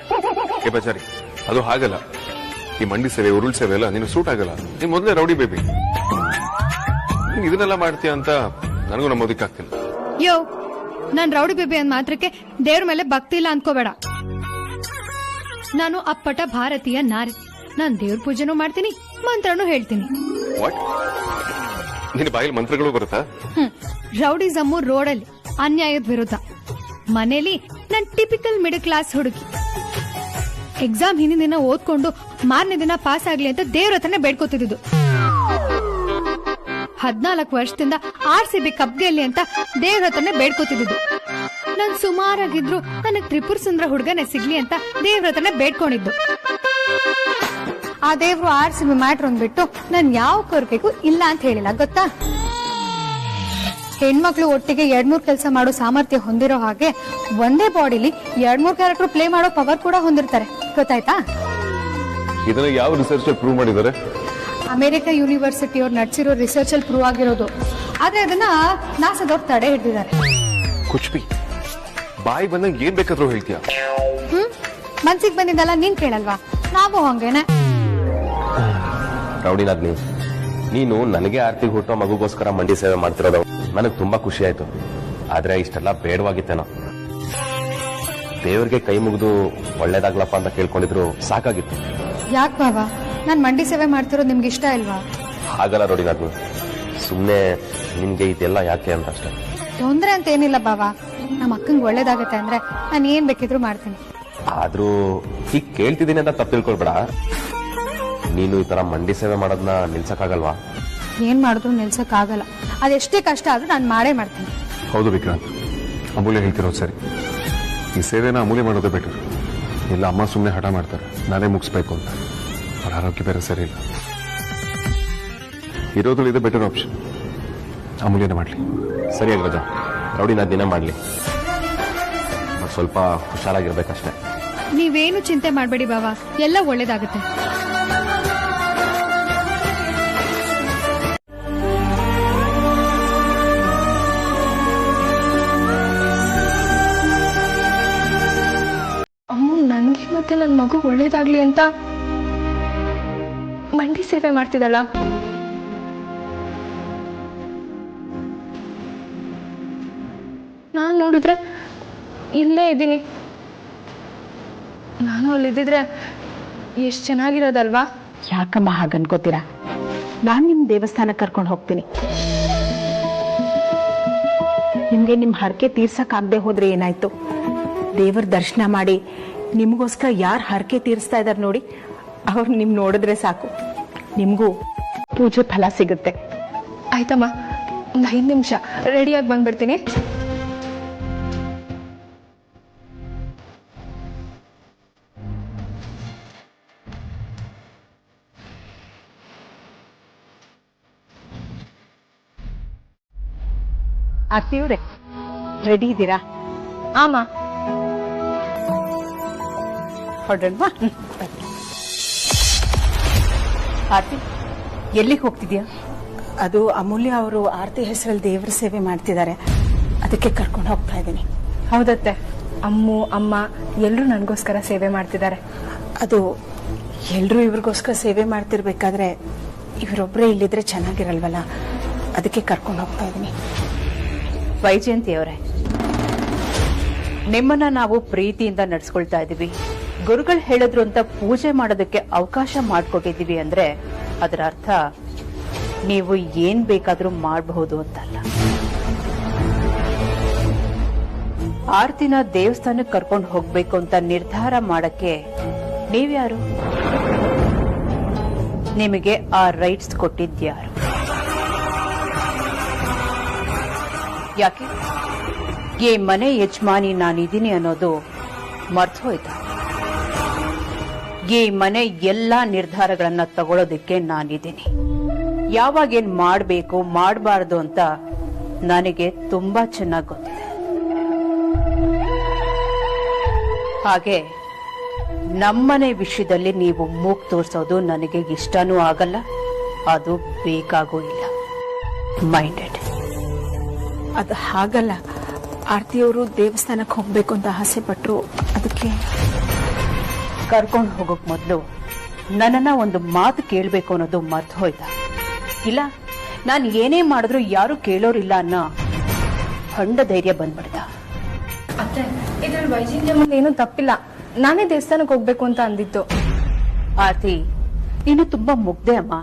ಏ ಬಚಾರಿ, ಅದು ಹಾಗಲ್ಲ. ಈ ಮಂಡಿ ಸೇವೆ, ಉರುಳ್ ಸೇವೆ ಎಲ್ಲ ನೀನು ಸೂಟ್ ಆಗಲ್ಲ. ನೀನ್ ಮೊದಲೇ ರೌಡಿ ಬೇಬಿ. ನೀನ್ ಇದನ್ನೆಲ್ಲ ಮಾಡ್ತೀಯ ಅಂತ ನನಗೂ ನಂಬೋದಿಕ್ಕಾಗ್ತಿಲ್ಲ. ಯೋ, ನಾನ್ ರೌಡಿ ಬೇಬಿ ಅಂದ್ ಮಾತ್ರಕ್ಕೆ ದೇವ್ರ ಮೇಲೆ ಭಕ್ತಿ ಇಲ್ಲ ಅನ್ಕೋಬೇಡ. ನಾನು ಅಪ್ಪಟ ಭಾರತೀಯ ನಾರಿ. ನಾನ್ ದೇವ್ರ ಪೂಜೆನೂ ಮಾಡ್ತೀನಿ, ಮಂತ್ರನೂ ಹೇಳ್ತೀನಿ. ವಾಟ್? ನಿನ್ನ ಬಾಯಲ್ಲಿ ಮಂತ್ರಗಳು ಬರುತ್ತಾ? ರೌಡಿಸಮ್ಮು ರೋಡಲ್ಲಿ, ಅನ್ಯಾಯದ ವಿರುದ್ಧ. ಮನೇಲಿ ನಾನ್ ಟಿಪಿಕಲ್ ಮಿಡಲ್ ಕ್ಲಾಸ್ ಹುಡುಗಿ. ಎಕ್ಸಾಮ್ ಹಿಂದಿನ ದಿನ ಓದ್ಕೊಂಡು ಮಾರನೇ ದಿನ ಪಾಸ್ ಆಗ್ಲಿ ಅಂತ ದೇವ್ರ ಹತ್ರನೇ ಬೇಡ್ಕೋತಿದ್ದು. 14 ವರ್ಷದಿಂದ RCB ಕಪ್ ಗೆಲ್ಲಿ ಅಂತ ದೇವ್ರ ಹತ್ರನೇ ಬೇಡ್ಕೋತಿದ್ದು. ನಾನ್ ಸುಮಾರಾಗಿದ್ರು ನನಗ್ ತ್ರಿಪುರ ಸುಂದರ ಹುಡುಗನೇ ಸಿಗ್ಲಿ ಅಂತ ದೇವ್ರ ಹತ್ರನೇ ಬೇಡ್ಕೊಂಡಿದ್ದು. ಆ ದೇವ್ರು RCB ಮ್ಯಾಟ್ರ್ ಅಂದ್ಬಿಟ್ಟು ನಾನ್ ಯಾವ ಕೋರಿಕೆಗೂ ಇಲ್ಲ ಅಂತ ಹೇಳಿಲ್ಲ, ಗೊತ್ತಾ? ಹೆಣ್ಮಕ್ಳು ಒಟ್ಟಿಗೆ 2-3 ಕೆಲಸ ಮಾಡೋ ಸಾಮರ್ಥ್ಯ ಹೊಂದಿರೋ ಹಾಗೆ ಒಂದೇ ಬಾಡಿಲಿ 2-3 ಕ್ಯಾರೆಕ್ಟರ್ ಪ್ಲೇ ಮಾಡೋ ಪವರ್ ಕೂಡ ಹೊಂದಿರ್ತಾರೆ, ಗೊತ್ತಾಯ್ತಾ? ಇದನ್ನ ಯಾವ ರಿಸರ್ಚ್ ಪ್ರೂವ್ ಮಾಡಿದ್ದಾರೆ? ಅಮೆರಿಕ ಯೂನಿವರ್ಸಿಟಿ ಅವ್ರು ನಡೆಸಿರೋ ರಿಸರ್ಚ್ ಅಲ್ಲಿ ಪ್ರೂವ್ ಆಗಿರೋದು. ಆದ್ರೆ ಅದನ್ನ ನಾಸದವ್ರು ತಡೆ ಹಿಡಿದಿದ್ದಾರೆ. ಕುಚ್ಬಿ, ಬಾಯಿ ಬಂದಂಗೆ ಏನ್ ಬೇಕಾದ್ರೂ ಹೇಳ್ತೀಯ? ಮನ್ಸಿಗೆ ಬಂದಿದ್ದಲ್ಲ ನೀನ್ ಕೇಳಲ್ವಾ? ನಾವು ಹಂಗೇನೆ. ರೌಡಿನಾಗ್ಲಿ, ನೀನು ನನಗೆ ಆರ್ತಿಗೆ ಹುಟ್ಟೋ ಮಗುಗೋಸ್ಕರ ಮಂಡಿ ಸೇವೆ ಮಾಡ್ತಿರೋದು ನನಗೆ ತುಂಬಾ ಖುಷಿ ಆಯ್ತು. ಆದ್ರೆ ಇಷ್ಟೆಲ್ಲ ಬೇಡವಾಗಿತ್ತೇನೋ. ದೇವ್ರಿಗೆ ಕೈ ಮುಗಿದು ಒಳ್ಳೇದಾಗ್ಲಪ್ಪ ಅಂತ ಕೇಳ್ಕೊಂಡಿದ್ರು ಸಾಕಾಗಿತ್ತು. ಯಾಕೆ ಬಾಬಾ, ನಾನ್ ಮಂಡಿ ಸೇವೆ ಮಾಡ್ತಿರೋದು ನಿಮ್ಗೆ ಇಷ್ಟ ಇಲ್ವಾ? ಹಾಗಲ್ಲ ರೌಡಿನಾಗ್ಲಿ, ಸುಮ್ನೆ ನಿನ್ಗೆ ಇದೆಲ್ಲ ಯಾಕೆ ಅಂತ ಅಷ್ಟೇ. ತೊಂದ್ರೆ ಅಂತ ಏನಿಲ್ಲ ಬಾಬಾ, ನಮ್ಮ ಅಕ್ಕಂಗೆ ಒಳ್ಳೇದಾಗತ್ತೆ ಅಂದ್ರೆ ನಾನು ಏನ್ ಬೇಕಿದ್ರು ಮಾಡ್ತೀನಿ. ಆದ್ರೂ ಈಗ ಕೇಳ್ತಿದ್ದೀನಿ ಅಂತ ತಪ್ಪು ತಿಳ್ಕೊಳ್ಬೇಡ. ನೀನು ಈ ತರ ಮಂಡಿ ಸೇವೆ ಮಾಡೋದನ್ನ ನಿಲ್ಸಕ್ಕಾಗಲ್ವಾ? ಏನ್ ಮಾಡಿದ್ರು ನಿಲ್ಸಕ್ ಆಗಲ್ಲ. ಅದೆಷ್ಟೇ ಕಷ್ಟ ಆದ್ರೂ ನಾನು ಮಾಡೇ ಮಾಡ್ತೀನಿ. ಹೌದು ವಿಕ್ರಾಂತ್, ಅಮೂಲ್ಯ ಹೇಳ್ತಿರೋದು ಸರಿ. ಈ ಸೇವೆನ ಅಮೂಲ್ಯ ಮಾಡೋದೇ ಬೆಟರ್. ಇಲ್ಲ ಅಮ್ಮ ಸುಮ್ಮನೆ ಹಠ ಮಾಡ್ತಾರೆ, ನಾನೇ ಮುಗಿಸ್ಬೇಕು ಅಂತ. ಅವ್ರ ಆರೋಗ್ಯ ಬೇರೆ ಸರಿ ಇಲ್ಲ. ಇರೋದ್ರಲ್ಲಿ ಇದೆ ಬೆಟರ್ ಆಪ್ಷನ್. ಅಮೂಲ್ಯನೇ ಮಾಡ್ಲಿ. ಸರಿಯಾಗಿ ರಜಾ, ರೌಡಿನ ದಿನ ಮಾಡ್ಲಿ. ಸ್ವಲ್ಪ ಹುಷಾರಾಗಿರ್ಬೇಕಷ್ಟೇ. ನೀವೇನು ಚಿಂತೆ ಮಾಡಬೇಡಿ ಬಾಬಾ, ಎಲ್ಲ ಒಳ್ಳೇದಾಗುತ್ತೆ. ಅಮ್ಮ ನನ್ಗೆ ಮತ್ತೆ ನನ್ನ ಮಗು ಒಳ್ಳೇದಾಗ್ಲಿ ಅಂತ ಮಂಡಿ ಸೇವೆ ಮಾಡ್ತಿದ್ದಲ್ಲ. ನಾನ್ ನೋಡಿದ್ರೆ ಇಲ್ಲೇ ಇದ್ದೀನಿ. ನಾನು ಅಲ್ಲಿದ್ದಿದ್ರೆ ಎಷ್ಟು ಚೆನ್ನಾಗಿರೋದಲ್ವಾ? ಯಾಕಮ್ಮ ಹಾಗನ್ಕೋತೀರಾ? ನಾನ್ ನಿಮ್ ದೇವಸ್ಥಾನಕ್ಕೆ ಕರ್ಕೊಂಡು ಹೋಗ್ತೀನಿ. ನಿಮ್ಗೆ ನಿಮ್ ಹರಕೆ ತೀರ್ಸಕ್ಕಾಗದೆ ಹೋದ್ರೆ ಏನಾಯ್ತು? ದೇವರ ದರ್ಶನ ಮಾಡಿ ನಿಮ್ಗೋಸ್ಕರ ಯಾರು ಹರಕೆ ತೀರಿಸ್ತಾ ಇದಾರೆ ನೋಡಿ, ಅವ್ರು ನಿಮ್ ನೋಡಿದ್ರೆ ಸಾಕು, ನಿಮ್ಗೂ ಪೂಜೆ ಫಲ ಸಿಗುತ್ತೆ. ಆಯ್ತಮ್ಮ, ಒಂದು 5 ನಿಮಿಷ ರೆಡಿಯಾಗಿ ಬಂದ್ಬಿಡ್ತೀನಿ. ಆರ್ತಿಯವ್ರೆ, ರೆಡಿ ಇದ್ದೀರಾ? ಆಮಾ, ಹೊರಡಲ್ವಾ? ಆರ್ತಿ, ಎಲ್ಲಿಗೆ ಹೋಗ್ತಿದ್ಯಾ? ಅದು ಅಮೂಲ್ಯ ಅವರು ಆರ್ತಿ ಹೆಸರಲ್ಲಿ ದೇವರ ಸೇವೆ ಮಾಡ್ತಿದ್ದಾರೆ, ಅದಕ್ಕೆ ಕರ್ಕೊಂಡು ಹೋಗ್ತಾ ಇದ್ದೀನಿ. ಹೌದತ್ತೆ, ಅಮ್ಮು ಅಮ್ಮ ಎಲ್ಲರೂ ನನಗೋಸ್ಕರ ಸೇವೆ ಮಾಡ್ತಿದ್ದಾರೆ. ಅದು ಎಲ್ರೂ ಇವ್ರಿಗೋಸ್ಕರ ಸೇವೆ ಮಾಡ್ತಿರ್ಬೇಕಾದ್ರೆ ಇವರೊಬ್ಬರೇ ಇಲ್ಲಿದ್ರೆ ಚೆನ್ನಾಗಿರಲ್ವಲ್ಲ, ಅದಕ್ಕೆ ಕರ್ಕೊಂಡು ಹೋಗ್ತಾ ಇದ್ದೀನಿ. ವೈಜಯಂತಿ ಅವರೇ, ನಿಮ್ಮನ್ನ ನಾವು ಪ್ರೀತಿಯಿಂದ ನಡ್ಸ್ಕೊಳ್ತಾ ಇದೀವಿ. ಗುರುಗಳು ಹೇಳಿದ್ರು ಅಂತ ಪೂಜೆ ಮಾಡೋದಕ್ಕೆ ಅವಕಾಶ ಮಾಡಿಕೊಟ್ಟಿದ್ದೀವಿ ಅಂದ್ರೆ ಅದರ ಅರ್ಥ ನೀವು ಏನ್ ಬೇಕಾದ್ರೂ ಮಾಡಬಹುದು ಅಂತಲ್ಲ. ಆರ್ತಿನ ದೇವಸ್ಥಾನಕ್ಕೆ ಕರ್ಕೊಂಡು ಹೋಗ್ಬೇಕು ಅಂತ ನಿರ್ಧಾರ ಮಾಡಕ್ಕೆ ನೀವ್ಯಾರು? ನಿಮಗೆ ಆ ರೈಟ್ಸ್ ಕೊಟ್ಟಿದ್ಯಾರು? ಯಾಕೆ ಈ ಮನೆ ಯಜಮಾನಿ ನಾನಿದ್ದೀನಿ ಅನ್ನೋದು ಮರ್ತು ಹೋಯ್ತಾ? ಈ ಮನೆ ಎಲ್ಲಾ ನಿರ್ಧಾರಗಳನ್ನ ತಗೊಳ್ಳೋದಕ್ಕೆ ನಾನಿದ್ದೀನಿ. ಯಾವಾಗೇನ್ ಮಾಡಬೇಕು ಮಾಡಬಾರ್ದು ಅಂತ ನನಗೆ ತುಂಬಾ ಚೆನ್ನಾಗಿ ಗೊತ್ತಿದೆ. ಹಾಗೆ ನಮ್ಮನೆ ವಿಷಯದಲ್ಲಿ ನೀವು ಮೂಗ್ ತೋರಿಸೋದು ನನಗೆ ಇಷ್ಟನೂ ಆಗಲ್ಲ, ಅದು ಬೇಕಾಗೂ ಇಲ್ಲ. ಮೈಂಡೆಡ್. ಅದು ಹಾಗಲ್ಲ. ಆರ್ತಿಯವರು ದೇವಸ್ಥಾನಕ್ಕೆ ಹೋಗ್ಬೇಕು ಅಂತ ಆಸೆ ಪಟ್ರು, ಅದಕ್ಕೆ ಕರ್ಕೊಂಡು ಹೋಗೋಕ್ ಮೊದಲು ನನ್ನನ್ನ ಒಂದು ಮಾತು ಕೇಳಬೇಕು ಅನ್ನೋದು ಮರ್ತು ಹೋಯ್ತಾ? ಇಲ್ಲ ನಾನು ಏನೇ ಮಾಡಿದ್ರು ಯಾರು ಕೇಳೋರಿಲ್ಲ ಅನ್ನೋ ಹೊಂಡ ಧೈರ್ಯ ಬಂದ್ಬಿಡ್ತಾ? ಅತ್ತೆ, ಇದ್ರಲ್ಲಿ ವೈಜನ್ಯ ಏನೂ ತಪ್ಪಿಲ್ಲ. ನಾನೇ ದೇವಸ್ಥಾನಕ್ಕೆ ಹೋಗ್ಬೇಕು ಅಂತ ಅಂದಿತ್ತು. ಆರ್ತಿ, ನೀನು ತುಂಬಾ ಮುಗ್ದೆ ಅಮ್ಮ.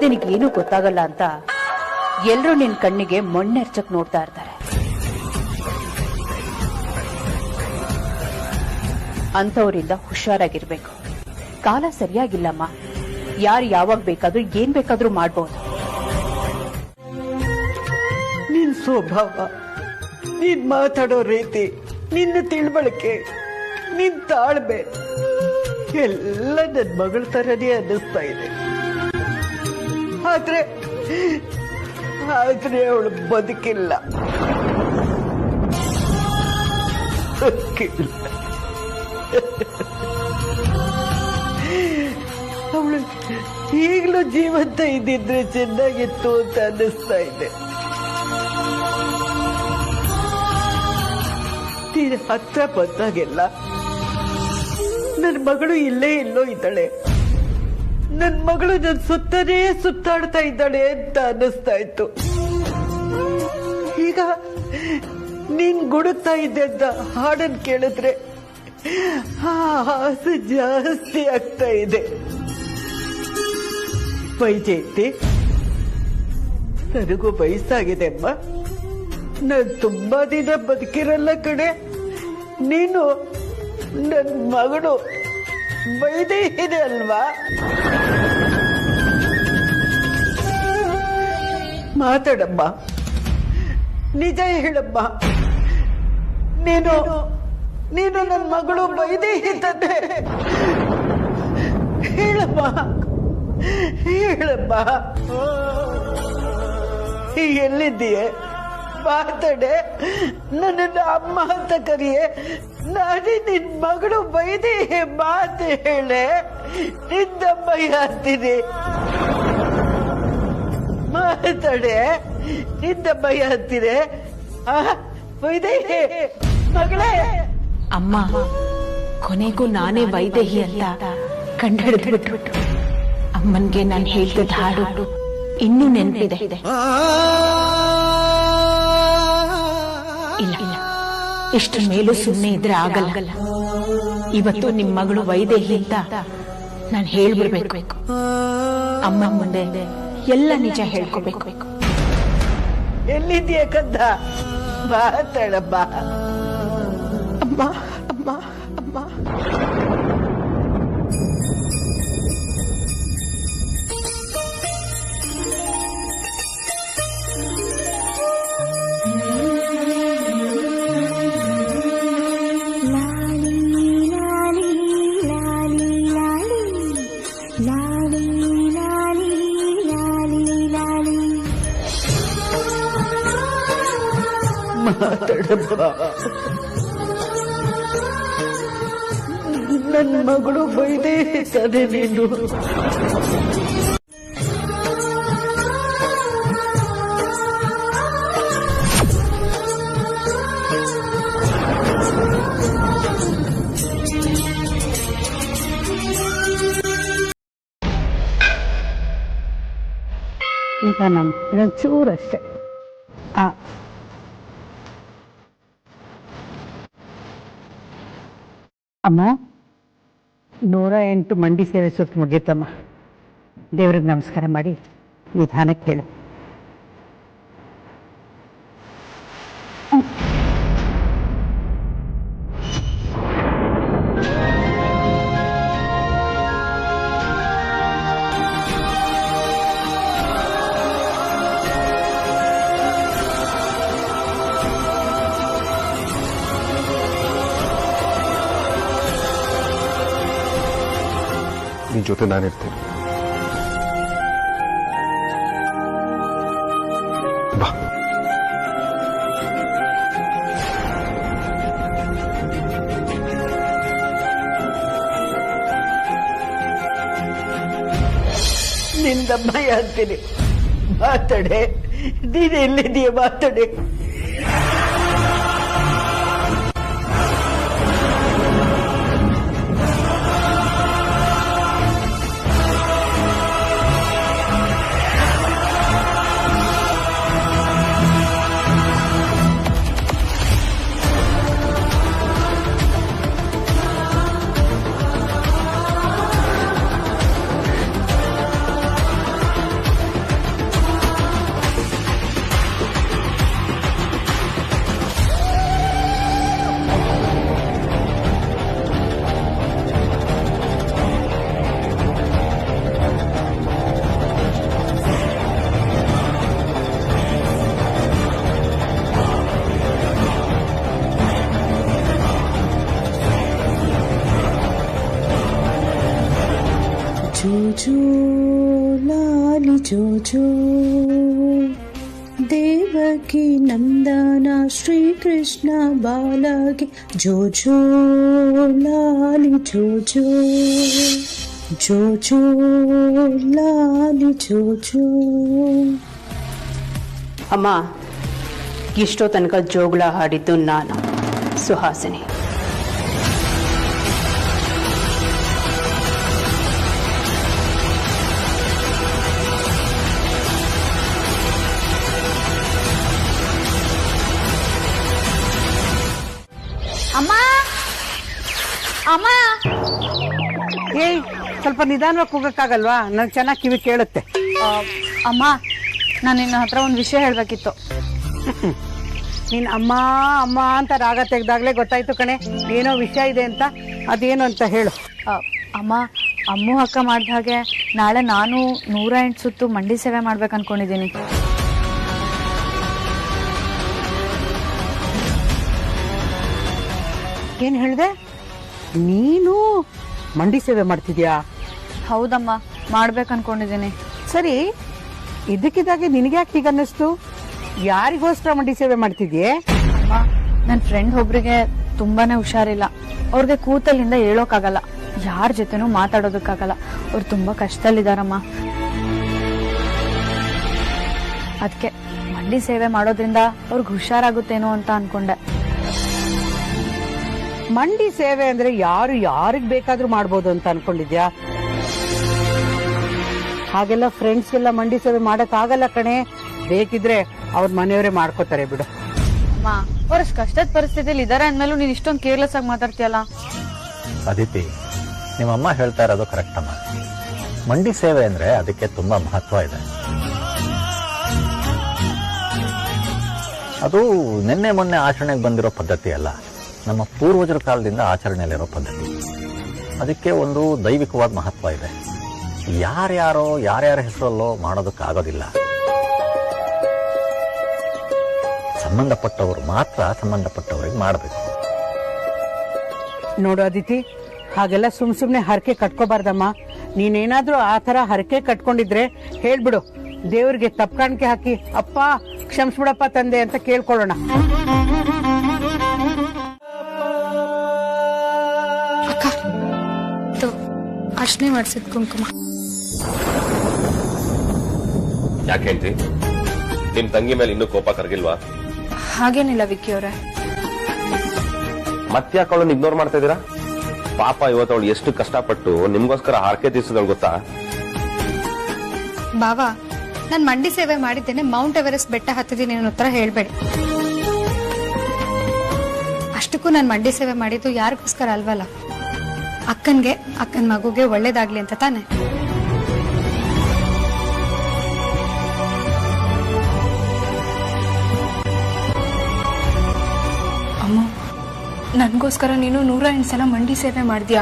ನಿನಗೇನು ಗೊತ್ತಾಗಲ್ಲ ಅಂತ ಎಲ್ರೂ ನಿನ್ ಕಣ್ಣಿಗೆ ಮಣ್ಣೆರ್ಚಕ್ ನೋಡ್ತಾ ಇರ್ತಾರೆ. ಅಂತವರಿಂದ ಹುಷಾರಾಗಿರ್ಬೇಕು. ಕಾಲ ಸರಿಯಾಗಿಲ್ಲಮ್ಮ. ಯಾರು ಯಾವಾಗ ಬೇಕಾದ್ರೂ ಏನ್ ಬೇಕಾದ್ರೂ ಮಾಡ್ಬೋದು. ನಿನ್ ಸ್ವಭಾವ, ನೀನ್ ಮಾತಾಡೋ ರೀತಿ, ನಿನ್ನ ತಿಳುವಳಿಕೆ, ನಿನ್ ತಾಳ್ಮೆ ಎಲ್ಲ ನನ್ ಮಗಳ ತರನೇ ಅನ್ನಿಸ್ತಾ ಇದೆ. ಆದ್ರೆ ಅವಳು ಬದುಕಿಲ್ಲ. ಅವಳು ಈಗಲೂ ಜೀವಂತ ಇದ್ದಿದ್ರೆ ಚೆನ್ನಾಗಿತ್ತು ಅಂತ ಅನ್ನಿಸ್ತಾ ಇದೆ. ನೀನು ಹತ್ರ ಬಂದಾಗೆಲ್ಲ ನನ್ನ ಮಗಳು ಇಲ್ಲೇ ಎಲ್ಲೋ ಇದ್ದಾಳೆ, ನನ್ನ ಮಗಳು ನನ್ನ ಸುತ್ತನೇ ಸುತ್ತಾಡ್ತಾ ಇದ್ದಾಳೆ ಅಂತ ಅನ್ನಿಸ್ತಾ ಇತ್ತು. ಈಗ ನೀನ್ ಗುಡುತ್ತಾ ಇದ್ದೆ ಅಂತ ಹಾಡನ್ ಕೇಳಿದ್ರೆ ಆ ಆಸೆ ಜಾಸ್ತಿ ಆಗ್ತಾ ಇದೆ. ವೈಜಯಂತಿ, ನನಗೂ ವಯಸ್ಸಾಗಿದೆ ಅಮ್ಮ. ನಾನು ತುಂಬಾ ದಿನ ಬದುಕಿರಲ್ಲ ಕಡೆ. ನೀನು ನನ್ನ ಮಗಳು ವೈದೇಹಿದೆ ಅಲ್ವಾ? ಮಾತಾಡಮ್ಮ, ನಿಜ ಹೇಳಮ್ಮ. ನೀನು ನನ್ನ ಮಗಳು ವೈದೇಹಿ ತಂದೆ. ಹೇಳಮ್ಮ, ಹೇಳಮ್ಮ. ಎಲ್ಲಿದ್ದೀಯ? ಮಾತಾಡೆ. ನನ್ನನ್ನು ಅಮ್ಮ ಅಂತ ಕರಿಯೇ. ನಾನೇ ನಿನ್ ಮಗಳು ವೈದೇಹಿ. ಮಾತು ಹೇಳೆ. ನಿನ್ನಮ್ಮ ಯಾರ್ತೀನಿ? ಮಾತಾಡೆ. ನಿನ್ನಮ್ಮ ಯಾರ್ತೀನಿ? ವೈದೇಹಿ ಮಗಳೇ. ಅಮ್ಮ, ಕೊನೆಗೂ ನಾನೇ ವೈದೇಹಿ ಅಂತ ಕಂಡುಹಿಡಿದ್ಬಿಟ್ರು. ಅಮ್ಮನ್ಗೆ ನಾನು ಹೇಳ್ತಿದ್ದ ಹಾಡು ಇನ್ನೂ ನೆನಪಿದೆ. ಇಲ್ಲ, ಇಷ್ಟ ಮೇಲೂ ಸುಮ್ಮನೆ ಇದ್ರೆ ಆಗಲ್ಲ. ಇವತ್ತು ನಿಮ್ ಮಗಳು ವೈದೇಹಿ ಅಂತ ನಾನು ಹೇಳ್ಬಿಡ್ಬೇಕು. ಅಮ್ಮ ಮುಂದೆ ಎಲ್ಲ ನಿಜ ಹೇಳ್ಕೋಬೇಕು. ಎಲ್ಲಿದೆಯಾ ಕಂದ? ಮಾತಾಡಮ್ಮ. ಅಮ್ಮ, ಅಮ್ಮ, ಅಮ್ಮ. ಮಾತಾಡಮ್ಮ. ನನ್ನ ಮಗಳು ವೈದೇಹಿ ತಾನೆ ನೀನು? ಈಗ ನಮ್ಮ ಚೂರಷ್ಟೇ. ಅಮ್ಮ, 108 ಮಂಡಿ ಸೇವೆ ಸುತ್ತ ಮುಗೀತಮ್ಮ. ದೇವ್ರಿಗೆ ನಮಸ್ಕಾರ ಮಾಡಿ ನಿಧಾನಕ್ಕೆ ಹೇಳು. ನಿನ್ ಜೊತೆ ನಾನಿರ್ತೇನೆ. ಬಾ. ನಿಂದಮ್ಮಯ್ಯ ಅಂತೀನಿ, ಮಾತಾಡೆ. ನೀನು ಎಲ್ಲಿದೀಯ? ಮಾತಾಡೆ. ಜೋಜೋ ಲಾಲಿ ಜೋಜೋ ದೇವಕಿ ನಂದನ ಶ್ರೀಕೃಷ್ಣ ಬಾಲಕಿ ಜೋಜೋ ಲಾಲಿ ಜೋಜೋ ಜೋಜೋ ಲಾಲಿ ಜೋಜೋ. ಅಮ್ಮ, ಇಷ್ಟೋ ತನಕ ಜೋಗುಳ ಹಾಡಿದ್ದು ನಾನು, ಸುಹಾಸಿನಿ. ಅಮ್ಮ ಅಮ್ಮ, ಏಯ್, ಸ್ವಲ್ಪ ನಿಧಾನವಾಗಿ ಕೂಗಕ್ಕಾಗಲ್ವಾ? ನಂಗೆ ಚೆನ್ನಾಗಿ ಕಿವಿ ಕೇಳುತ್ತೆ. ಅಮ್ಮ, ನಾನು ನಿನ್ನ ಹತ್ರ ಒಂದು ವಿಷಯ ಹೇಳ್ಬೇಕಿತ್ತು. ನೀನ್ ಅಮ್ಮ ಅಮ್ಮ ಅಂತ ರಾಗ ತೆಗ್ದಾಗ್ಲೇ ಗೊತ್ತಾಯ್ತು ಕಣೆ, ಏನೋ ವಿಷಯ ಇದೆ ಅಂತ. ಅದೇನು ಅಂತ ಹೇಳು. ಅಮ್ಮ, ಅಮ್ಮು ಅಕ್ಕ ಮಾಡಿದ ಹಾಗೆ ನಾಳೆ ನಾನು 108 ಸುತ್ತು ಮಂಡಿ ಸೇವೆ ಮಾಡ್ಬೇಕು ಅನ್ಕೊಂಡಿದ್ದೀನಿ. ಏನ್ ಹೇಳ್ದೆ? ನೀನು ಮಂಡಿ ಸೇವೆ ಮಾಡ್ತಿದ್ಯಾ? ಹೌದಮ್ಮ, ಮಾಡ್ಬೇಕು ಅನ್ಕೊಂಡಿದ್ದೀನಿ. ಸರಿ, ಇದಕ್ಕಿದ್ದಾಗೆ ನಿನಗೆ ಯಾಕೆ ಹೀಗ ಅನ್ನಿಸ್ತು? ಯಾರಿಗೋಸ್ಕರ ಮಂಡಿ ಸೇವೆ ಮಾಡ್ತಿದ್ಯೆ? ಅಮ್ಮ, ನನ್ನ ಫ್ರೆಂಡ್ ಒಬ್ರಿಗೆ ತುಂಬಾನೇ ಹುಷಾರಿಲ್ಲ. ಅವ್ರಿಗೆ ಕೂತಲ್ಲಿಂದ ಹೇಳೋಕ್ಕಾಗಲ್ಲ, ಯಾರ ಜೊತೆನೂ ಮಾತಾಡೋದಕ್ಕಾಗಲ್ಲ. ಅವ್ರು ತುಂಬಾ ಕಷ್ಟದಲ್ಲಿದ್ದಾರಮ್ಮ. ಅದಕ್ಕೆ ಮಂಡಿ ಸೇವೆ ಮಾಡೋದ್ರಿಂದ ಅವ್ರಿಗೆ ಹುಷಾರಾಗುತ್ತೇನೋ ಅಂತ ಅನ್ಕೊಂಡೆ. ಮಂಡಿ ಸೇವೆ ಅಂದ್ರೆ ಯಾರು ಯಾರಿಗ್ ಬೇಕಾದ್ರೂ ಮಾಡ್ಬೋದು ಅಂತ ಅನ್ಕೊಂಡಿದ್ಯಾ? ಹಾಗೆಲ್ಲ ಫ್ರೆಂಡ್ಸ್ಗೆಲ್ಲ ಮಂಡಿ ಸೇವೆ ಮಾಡಕ್ ಆಗಲ್ಲ ಕಣೆ. ಬೇಕಿದ್ರೆ ಅವ್ರ ಮನೆಯವರೇ ಮಾಡ್ಕೋತಾರೆ ಬಿಡು. ಅಮ್ಮ, ಅವ್ರಷ್ಟು ಕಷ್ಟದ ಪರಿಸ್ಥಿತಿಯಲ್ಲಿ ಇದಾರೆ ಅಂದ್ಮೇಲೂ ನೀನ್ ಇಷ್ಟೊಂದು ಕೇರ್ಲೆಸ್ ಆಗಿ ಮಾತಾಡ್ತೀಯಲ್ಲ. ಅದಿತಿ, ನಿಮ್ಮಮ್ಮ ಹೇಳ್ತಾ ಇರೋದು ಕರೆಕ್ಟ್ ಅಮ್ಮ. ಮಂಡಿ ಸೇವೆ ಅಂದ್ರೆ ಅದಕ್ಕೆ ತುಂಬಾ ಮಹತ್ವ ಇದೆ. ಅದು ನಿನ್ನೆ ಮೊನ್ನೆ ಆಚರಣೆಗೆ ಬಂದಿರೋ ಪದ್ಧತಿ ಅಲ್ಲ, ನಮ್ಮ ಪೂರ್ವಜರ ಕಾಲದಿಂದ ಆಚರಣೆಯಲ್ಲಿರೋ ಪದ್ಧತಿ. ಅದಕ್ಕೆ ಒಂದು ದೈವಿಕವಾದ ಮಹತ್ವ ಇದೆ. ಯಾರ್ಯಾರೋ ಯಾರ್ಯಾರ ಹೆಸರಲ್ಲೋ ಮಾಡೋದಕ್ಕಾಗೋದಿಲ್ಲ. ಸಂಬಂಧಪಟ್ಟವರು ಮಾತ್ರ ಸಂಬಂಧಪಟ್ಟವರಿಗೆ ಮಾಡಬೇಕು. ನೋಡು ಅದಿತಿ, ಹಾಗೆಲ್ಲ ಸುಮ್ನೆ ಹರಕೆ ಕಟ್ಕೋಬಾರ್ದಮ್ಮ. ನೀನೇನಾದ್ರೂ ಆ ತರ ಹರಕೆ ಕಟ್ಕೊಂಡಿದ್ರೆ ಹೇಳ್ಬಿಡು, ದೇವ್ರಿಗೆ ತಪ್ಪು ಕಾಣಿಕೆ ಹಾಕಿ ಅಪ್ಪ ಕ್ಷಮಿಸ್ಬಿಡಪ್ಪ ತಂದೆ ಅಂತ ಕೇಳ್ಕೊಳ್ಳೋಣ. ಅಕ್ಕ, ಅರ್ಶನೆ ಮಾಡ್ಸಿದ್ ಕುಂಕುಮ. ಯಾಕೆ ಹೇಳ್ತಿ? ನಿಮ್ ತಂಗಿ ಮೇಲೆ ಇನ್ನೂ ಕೋಪ ಕರಗಿಲ್ವಾ? ಹಾಗೇನಿಲ್ಲ ವಿಕ್ಕಿ ಅವರೇ. ಮತ್ತ್ಯಾಕೆ ಅವಳನ್ನ ಇಗ್ನೋರ್ ಮಾಡ್ತಾ ಇದೀರಾ? ಪಾಪ, ಇವತ್ತು ಅವಳು ಎಷ್ಟು ಕಷ್ಟಪಟ್ಟು ನಿಮ್ಗೋಸ್ಕರ ಹಾರಕೆ ತೀರ್ಸಿದಳು ಗೊತ್ತಾ? ಬಾವಾ, ನಾನ್ ಮಂಡಿ ಸೇವೆ ಮಾಡಿದ್ದೇನೆ, ಮೌಂಟ್ ಎವರೆಸ್ಟ್ ಬೆಟ್ಟ ಹತ್ತಿದ್ದೀನಿ ಅನ್ನೋ ಉತ್ತರ ಹೇಳ್ಬೇಡಿ. ಅಷ್ಟಕ್ಕೂ ನಾನು ಮಂಡಿ ಸೇವೆ ಮಾಡಿದ್ದು ಯಾರಿಗೋಸ್ಕರ ಅಲ್ವಲ್ಲ, ಅಕ್ಕನ್ ಮಗುಗೆ ಒಳ್ಳೇದಾಗ್ಲಿ ಅಂತ ತಾನೆ. ನನ್ಗೋಸ್ಕರ ನೀನು 108 ಸಲ ಮಂಡಿ ಸೇವೆ ಮಾಡ್ದ್ಯಾ?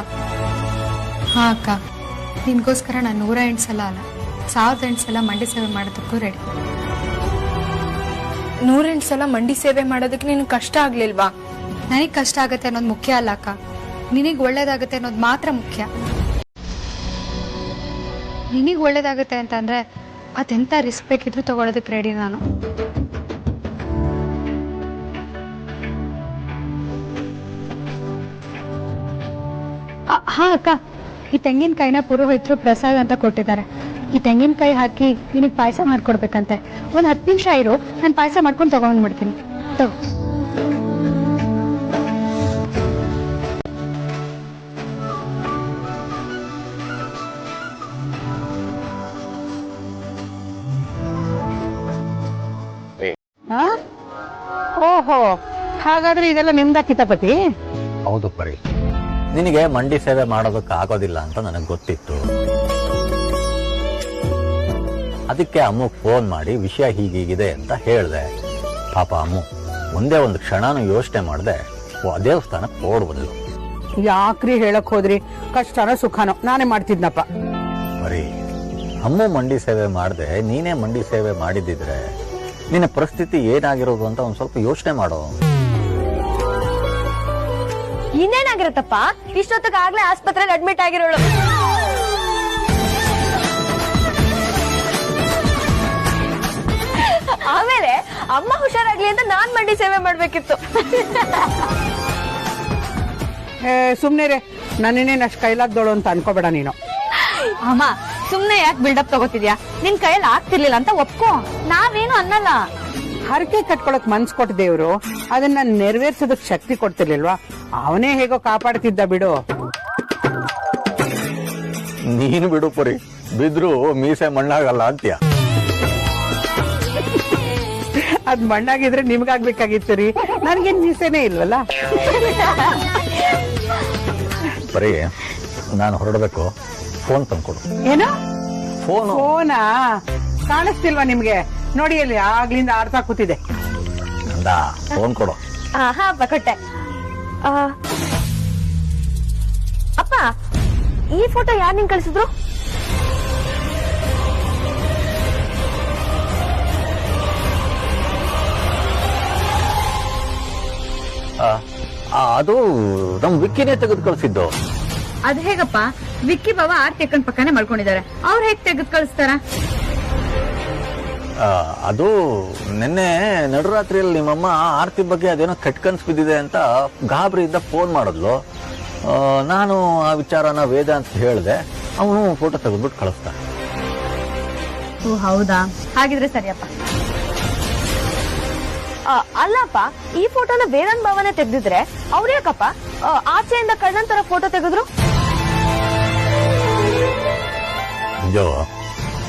ಹಾ ಅಕ್ಕ, ನಿನ್ಗೋಸ್ಕರ ನಾನು 108 ಸಲ ಅಲ್ಲ 1008 ಸಲ ಮಂಡಿ ಸೇವೆ ಮಾಡೋದಕ್ಕೂ ರೆಡಿ. 108 ಸಲ ಮಂಡಿ ಸೇವೆ ಮಾಡೋದಕ್ಕೆ ನಿನ್ ಕಷ್ಟ ಆಗ್ಲಿಲ್ವಾ? ನನಗ್ ಕಷ್ಟ ಆಗತ್ತೆ ಅನ್ನೋದು ಮುಖ್ಯ ಅಲ್ಲ ಅಕ್ಕ, ನಿನಗ್ ಒಳ್ಳೇದಾಗತ್ತೆ ಅನ್ನೋದು ಮಾತ್ರ ಮುಖ್ಯ. ನಿನಗ್ ಒಳ್ಳೇದಾಗತ್ತೆ ಅಂತಂದ್ರೆ ಅದೆಂತ ರಿಸ್ಕ್ ಬೇಕಿದ್ರು ತಗೊಳೋದಕ್ಕೆ ರೆಡಿ ನಾನು. ಹಾ ಅಕ್ಕ, ಈ ತೆಂಗಿನಕಾಯಿನ ಪುರೋಹಿತರು ಪ್ರಸಾದ ಅಂತ ಕೊಟ್ಟಿದ್ದಾರೆ. ಈ ತೆಂಗಿನಕಾಯಿ ಹಾಕಿ ನಿನಗೆ ಪಾಯಸ ಮಾಡ್ಕೊಡ್ಬೇಕಂತೆ. ಒಂದು 10 ನಿಮಿಷ ಇರು, ನಾನು ಪಾಯಸ ಮಾಡ್ಕೊಂಡು ತಗೊಂಡ್ಬಿಡ್ತೀನಿ. ತಗೋ. ಓಹೋ, ಹಾಗಾದ್ರೆ ಇದೆಲ್ಲ ನಿಮ್ದ ಕಿತಾಪತಿ? ಹೌದು ಪರಿ, ನಿನಗೆ ಮಂಡಿ ಸೇವೆ ಮಾಡೋದಕ್ಕೆ ಆಗೋದಿಲ್ಲ ಅಂತ ನನಗೆ ಗೊತ್ತಿತ್ತು. ಅದಕ್ಕೆ ಅಮ್ಮು ಫೋನ್ ಮಾಡಿ ವಿಷಯ ಹೀಗೀಗಿದೆ ಅಂತ ಹೇಳಿದೆ. ಪಾಪ ಅಮ್ಮು ಒಂದೇ ಒಂದು ಕ್ಷಣನೂ ಯೋಚನೆ ಮಾಡದೆ ದೇವಸ್ಥಾನಕ್ಕೆ ಓಡ್ಬಂದ್ಲು. ಯಾಕ್ರಿ ಹೇಳಕ್ ಹೋದ್ರಿ? ಕಷ್ಟನೋ ಸುಖನೋ ನಾನೇ ಮಾಡ್ತಿದ್ನಪ್ಪ. ಬರೀ ಅಮ್ಮು ಮಂಡಿ ಸೇವೆ ಮಾಡದೆ ನೀನೇ ಮಂಡಿ ಸೇವೆ ಮಾಡಿದ್ದಿದ್ರೆ ನಿನ್ನ ಪರಿಸ್ಥಿತಿ ಏನಾಗಿರೋದು ಅಂತ ಒಂದ್ ಸ್ವಲ್ಪ ಯೋಚನೆ ಮಾಡೋ. ಇನ್ನೇನಾಗಿರತ್ತಪ್ಪ, ಇಷ್ಟೊತ್ತಿಗೆ ಆಗ್ಲೇ ಆಸ್ಪತ್ರೆಯಲ್ಲಿ ಅಡ್ಮಿಟ್ ಆಗಿರೋಳು. ಆಮೇಲೆ ಅಮ್ಮ ಹುಷಾರಾಗ್ಲಿ ಅಂತ ನಾನ್ ಮಂಡಿ ಸೇವೆ ಮಾಡ್ಬೇಕಿತ್ತು. ಸುಮ್ನೆ ರೇ, ನನ್ನೇನೇನು ಅಷ್ಟು ಕೈಲಾಗ್ದೋಳು ಅಂತ ಅನ್ಕೋಬೇಡ ನೀನು. ಅಮ್ಮ ಸುಮ್ನೆ ಯಾಕೆ ಬಿಲ್ಡಪ್ ತಗೋತಿದ್ಯಾ? ನಿನ್ ಕೈಯಲ್ಲಿ ಆಗ್ತಿರ್ಲಿಲ್ಲ ಅಂತ ಒಪ್ಕೋ, ನಾವೇನು ಅನ್ನಲ್ಲ. ಹರಕೆ ಕಟ್ಕೊಳಕ್ ಮನ್ಸ್ ಕೊಟ್ಟ ದೇವ್ರು ಅದನ್ನ ನೆರವೇರ್ಸೋದಕ್ ಶಕ್ತಿ ಕೊಡ್ತಿರ್ಲಿಲ್ವಾ? ಅವನೇ ಹೇಗೋ ಕಾಪಾಡ್ತಿದ್ದ ಬಿಡು. ನೀನು ಬಿಡು ಪರಿ, ಬಿದ್ರು ಮೀಸೆ ಮಣ್ಣಾಗಲ್ಲ ಅಂತ್ಯ. ಅದ್ ಮಣ್ಣಾಗಿದ್ರೆ ನಿಮ್ಗಾಗ್ಬೇಕಾಗಿತ್ತು ರೀ, ನನ್ಗೇನ್ ಮೀಸೆನೇ ಇಲ್ವಲ್ಲ. ಬರೀ ನಾನು ಹೊರಡಬೇಕು, ಫೋನ್ ತಂದ್ಕೊಡು. ಏನು ಫೋನಾ? ಕಾಣಿಸ್ತಿಲ್ವಾ ನಿಮ್ಗೆ? ನೋಡಿ ಅಲ್ಲಿ ಆಗ್ಲಿಂದ ಆಡ್ತಾ ಕೂತಿದೆ. ಫೋನ್ ಕೊಡು. ಹಾ ಅಪ್ಪ ಕೊಟ್ಟೆ. ಅಪ್ಪ, ಈ ಫೋಟೋ ಯಾರು ನಿಂಗೆ ಕಳಿಸಿದ್ರು? ಅದು ನಮ್ ವಿಕ್ಕಿನೇ ತೆಗೆದು ಕಳಿಸಿದ್ದು. ಅದ್ ಹೇಗಪ್ಪ? ವಿಕ್ಕಿ ಬಾವ ಆರ್ತಿ ಅಕ್ಕನ್ ಪಕ್ಕನೆ ಮಾಡ್ಕೊಂಡಿದ್ದಾರೆ, ಅವ್ರು ಹೇಗ್ ತೆಗೆದು ಕಳಿಸ್ತಾರ? ಅದು ನಿನ್ನೆ ನಡುರಾತ್ರಿಯಲ್ಲಿ ನಿಮ್ಮಮ್ಮ ಆರ್ತಿ ಬಗ್ಗೆ ಅದೇನೋ ಕಟ್ಕನ್ಸ್ ಬಿದ್ದಿದೆ ಅಂತ ಗಾಬರಿಯಿಂದ ಫೋನ್ ಮಾಡಿದ್ಲು. ನಾನು ಆ ವಿಚಾರನ ವೇದ ಅಂತ ಹೇಳಿದೆ, ಅವನು ಫೋಟೋ ತೆಗೆದ್ಬಿಟ್ಟು ಕಳಿಸ್ದ. ಓ ಹೌದಾ, ಹಾಗಿದ್ರೆ ಸರಿಯಪ್ಪ. ಅಲ್ಲಪ್ಪ, ಈ ಫೋಟೋನ ವೇದಾಂತ್ ಭಾವನೆ ತೆಗ್ದಿದ್ರೆ ಅವ್ರ ಯಾಕಪ್ಪ ಆಚೆಯಿಂದ ಕಣ್ಣನ್ ತರ ಫೋಟೋ ತೆಗೆದ್ರು? ಅಯ್ಯೋ,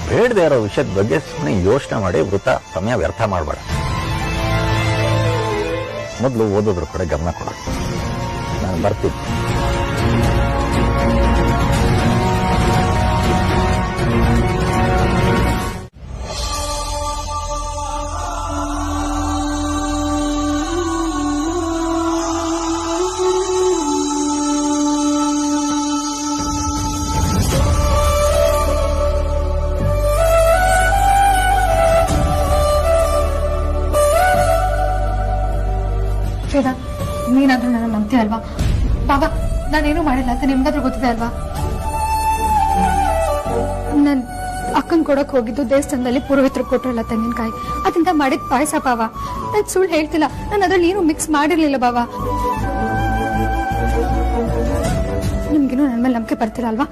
ಬೇಡದೇ ಇರೋ ವಿಷಯದ ಬಗ್ಗೆ ಸುಮ್ಮನೆ ಯೋಚನೆ ಮಾಡಿ ವೃಥ ಸಮಯ ವ್ಯರ್ಥ ಮಾಡಬೇಡ. ಮೊದಲು ಓದೋದ್ರ ಕಡೆ ಗಮನ ಕೊಡ. ನಾನು ಬರ್ತೀನಿ. ನೀನಾದ್ರೂ ನನ್ನ ನಂಬ್ತೀಯ ಅಲ್ವಾ? ಬಾಬಾ, ನಾನೇನು ಮಾಡಿಲ್ಲ ಅಂತ ನಿಮ್ಗಾದ್ರೂ ಗೊತ್ತಿದೆ ಅಲ್ವಾ? ನನ್ ಅಕ್ಕನ್ ಕೊಡಕ್ ಹೋಗಿದ್ದು ದೇವಸ್ಥಾನದಲ್ಲಿ ಪುರೋಹಿತರು ಕೊಟ್ರಲ್ಲ ತೆಂಗಿನಕಾಯಿ, ಅದರಿಂದ ಮಾಡಿದ ಪಾಯಸ ಬಾವ. ನಾನ್ ಸುಳ್ಳು ಹೇಳ್ತಿಲ್ಲ, ನಾನು ಅದ್ರಲ್ಲಿ ಏನು ಮಿಕ್ಸ್ ಮಾಡಿರ್ಲಿಲ್ಲ ಬಾವ. ನಿಮ್ಗೇನು ನನ್ನ ಮೇಲೆ ನಂಬಿಕೆ ಬರ್ತಿಲ್ಲ ಅಲ್ವಾ?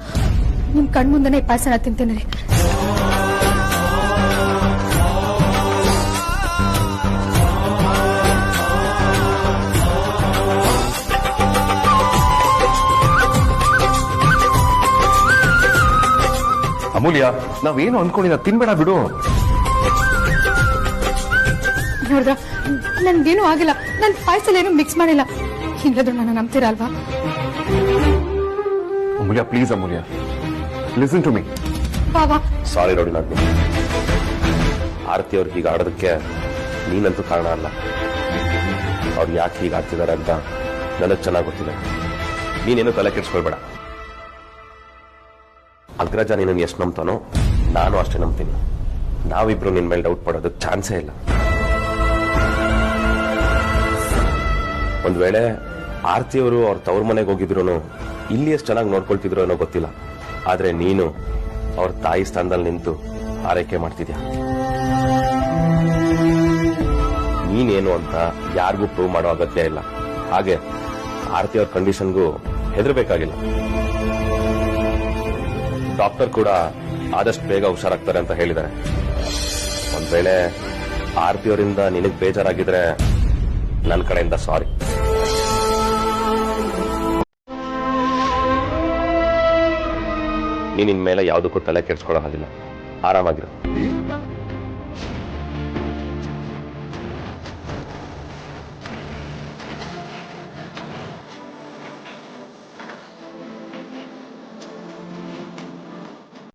ನಿಮ್ ಕಣ್ ಮುಂದೆನೆ ಈ ಪಾಯಸನ ತಿಂತೀನಿ ರೀ. ಅಮೂಲ್ಯ, ನಾವೇನು ಅನ್ಕೊಂಡಿಲ್ಲ, ತಿನ್ಬೇಡ ಬಿಡು. ನೋಡ್ದ, ನನ್ಗೇನು ಆಗಿಲ್ಲ, ನನ್ ಪಾಯಸಲ್ಲಿ ಏನು ಮಿಕ್ಸ್ ಮಾಡಿಲ್ಲ. ಹಿಂಗಾದ್ರೂ ನನ್ನ ನಂಬ್ತೀರಾ ಅಲ್ವಾ? Amulya please, Amulya listen to me. ಬಾಬಾ ಸಾರಿ ನೋಡಿ, ನಾನು ಆರತಿ ಅವ್ರಿಗೆ ಹೀಗೆ ಆಡೋದಕ್ಕೆ ನೀನಂತೂ ಕಾರಣ ಅಲ್ಲ. ಅವ್ರು ಯಾಕೆ ಹೀಗೆ ಆಡ್ತಿದ್ದಾರೆ ಅಂತ ನನಗೆ ಚೆನ್ನಾಗಿ ಗೊತ್ತಿದೆ. ನೀನೇನು ತಲೆ ಕೆಡಿಸ್ಕೊಳ್ಬೇಡ. ಅಗ್ರಜ ನೀನನ್ನು ಎಷ್ಟು ನಂಬ್ತಾನೋ ನಾನು ಅಷ್ಟೇ ನಂಬ್ತೀನಿ. ನಾವಿಬ್ರು ನಿನ್ ಮೇಲೆ ಡೌಟ್ ಪಡೋದಕ್ಕೆ ಚಾನ್ಸೇ ಇಲ್ಲ. ಒಂದ್ ವೇಳೆ ಆರ್ತಿಯವರು ಅವ್ರ ತವ್ರ ಮನೆಗೆ ಹೋಗಿದ್ರು ಇಲ್ಲಿ ಎಷ್ಟು ಚೆನ್ನಾಗಿ ನೋಡ್ಕೊಳ್ತಿದ್ರು ಅನ್ನೋ ಗೊತ್ತಿಲ್ಲ. ಆದ್ರೆ ನೀನು ಅವ್ರ ತಾಯಿ ಸ್ಥಾನದಲ್ಲಿ ನಿಂತು ಆರೈಕೆ ಮಾಡ್ತಿದ್ಯಾ. ನೀನೇನು ಅಂತ ಯಾರಿಗೂ ಪ್ರೂವ್ ಮಾಡೋ ಅಗತ್ಯ ಇಲ್ಲ. ಹಾಗೆ ಆರ್ತಿ ಅವ್ರ ಕಂಡೀಷನ್ಗೂ ಹೆದರ್ಬೇಕಾಗಿಲ್ಲ. ಡಾಕ್ಟರ್ ಕೂಡ ಆದಷ್ಟು ಬೇಗ ಹುಷಾರಾಗ್ತಾರೆ ಅಂತ ಹೇಳಿದ್ದಾರೆ. ಒಂದ್ ವೇಳೆ ಆರ್ತಿಯವರಿಂದ ನಿನಗ್ ಬೇಜಾರಾಗಿದ್ರೆ ನನ್ನ ಕಡೆಯಿಂದ ಸಾರಿ. ನೀನ್ ಇನ್ಮೇಲೆ ಯಾವುದಕ್ಕೂ ತಲೆ ಕೆಡ್ಸ್ಕೊಳ್ಳೋ ಹಾಗಿಲ್ಲ. ಆರಾಮಾಗಿರು.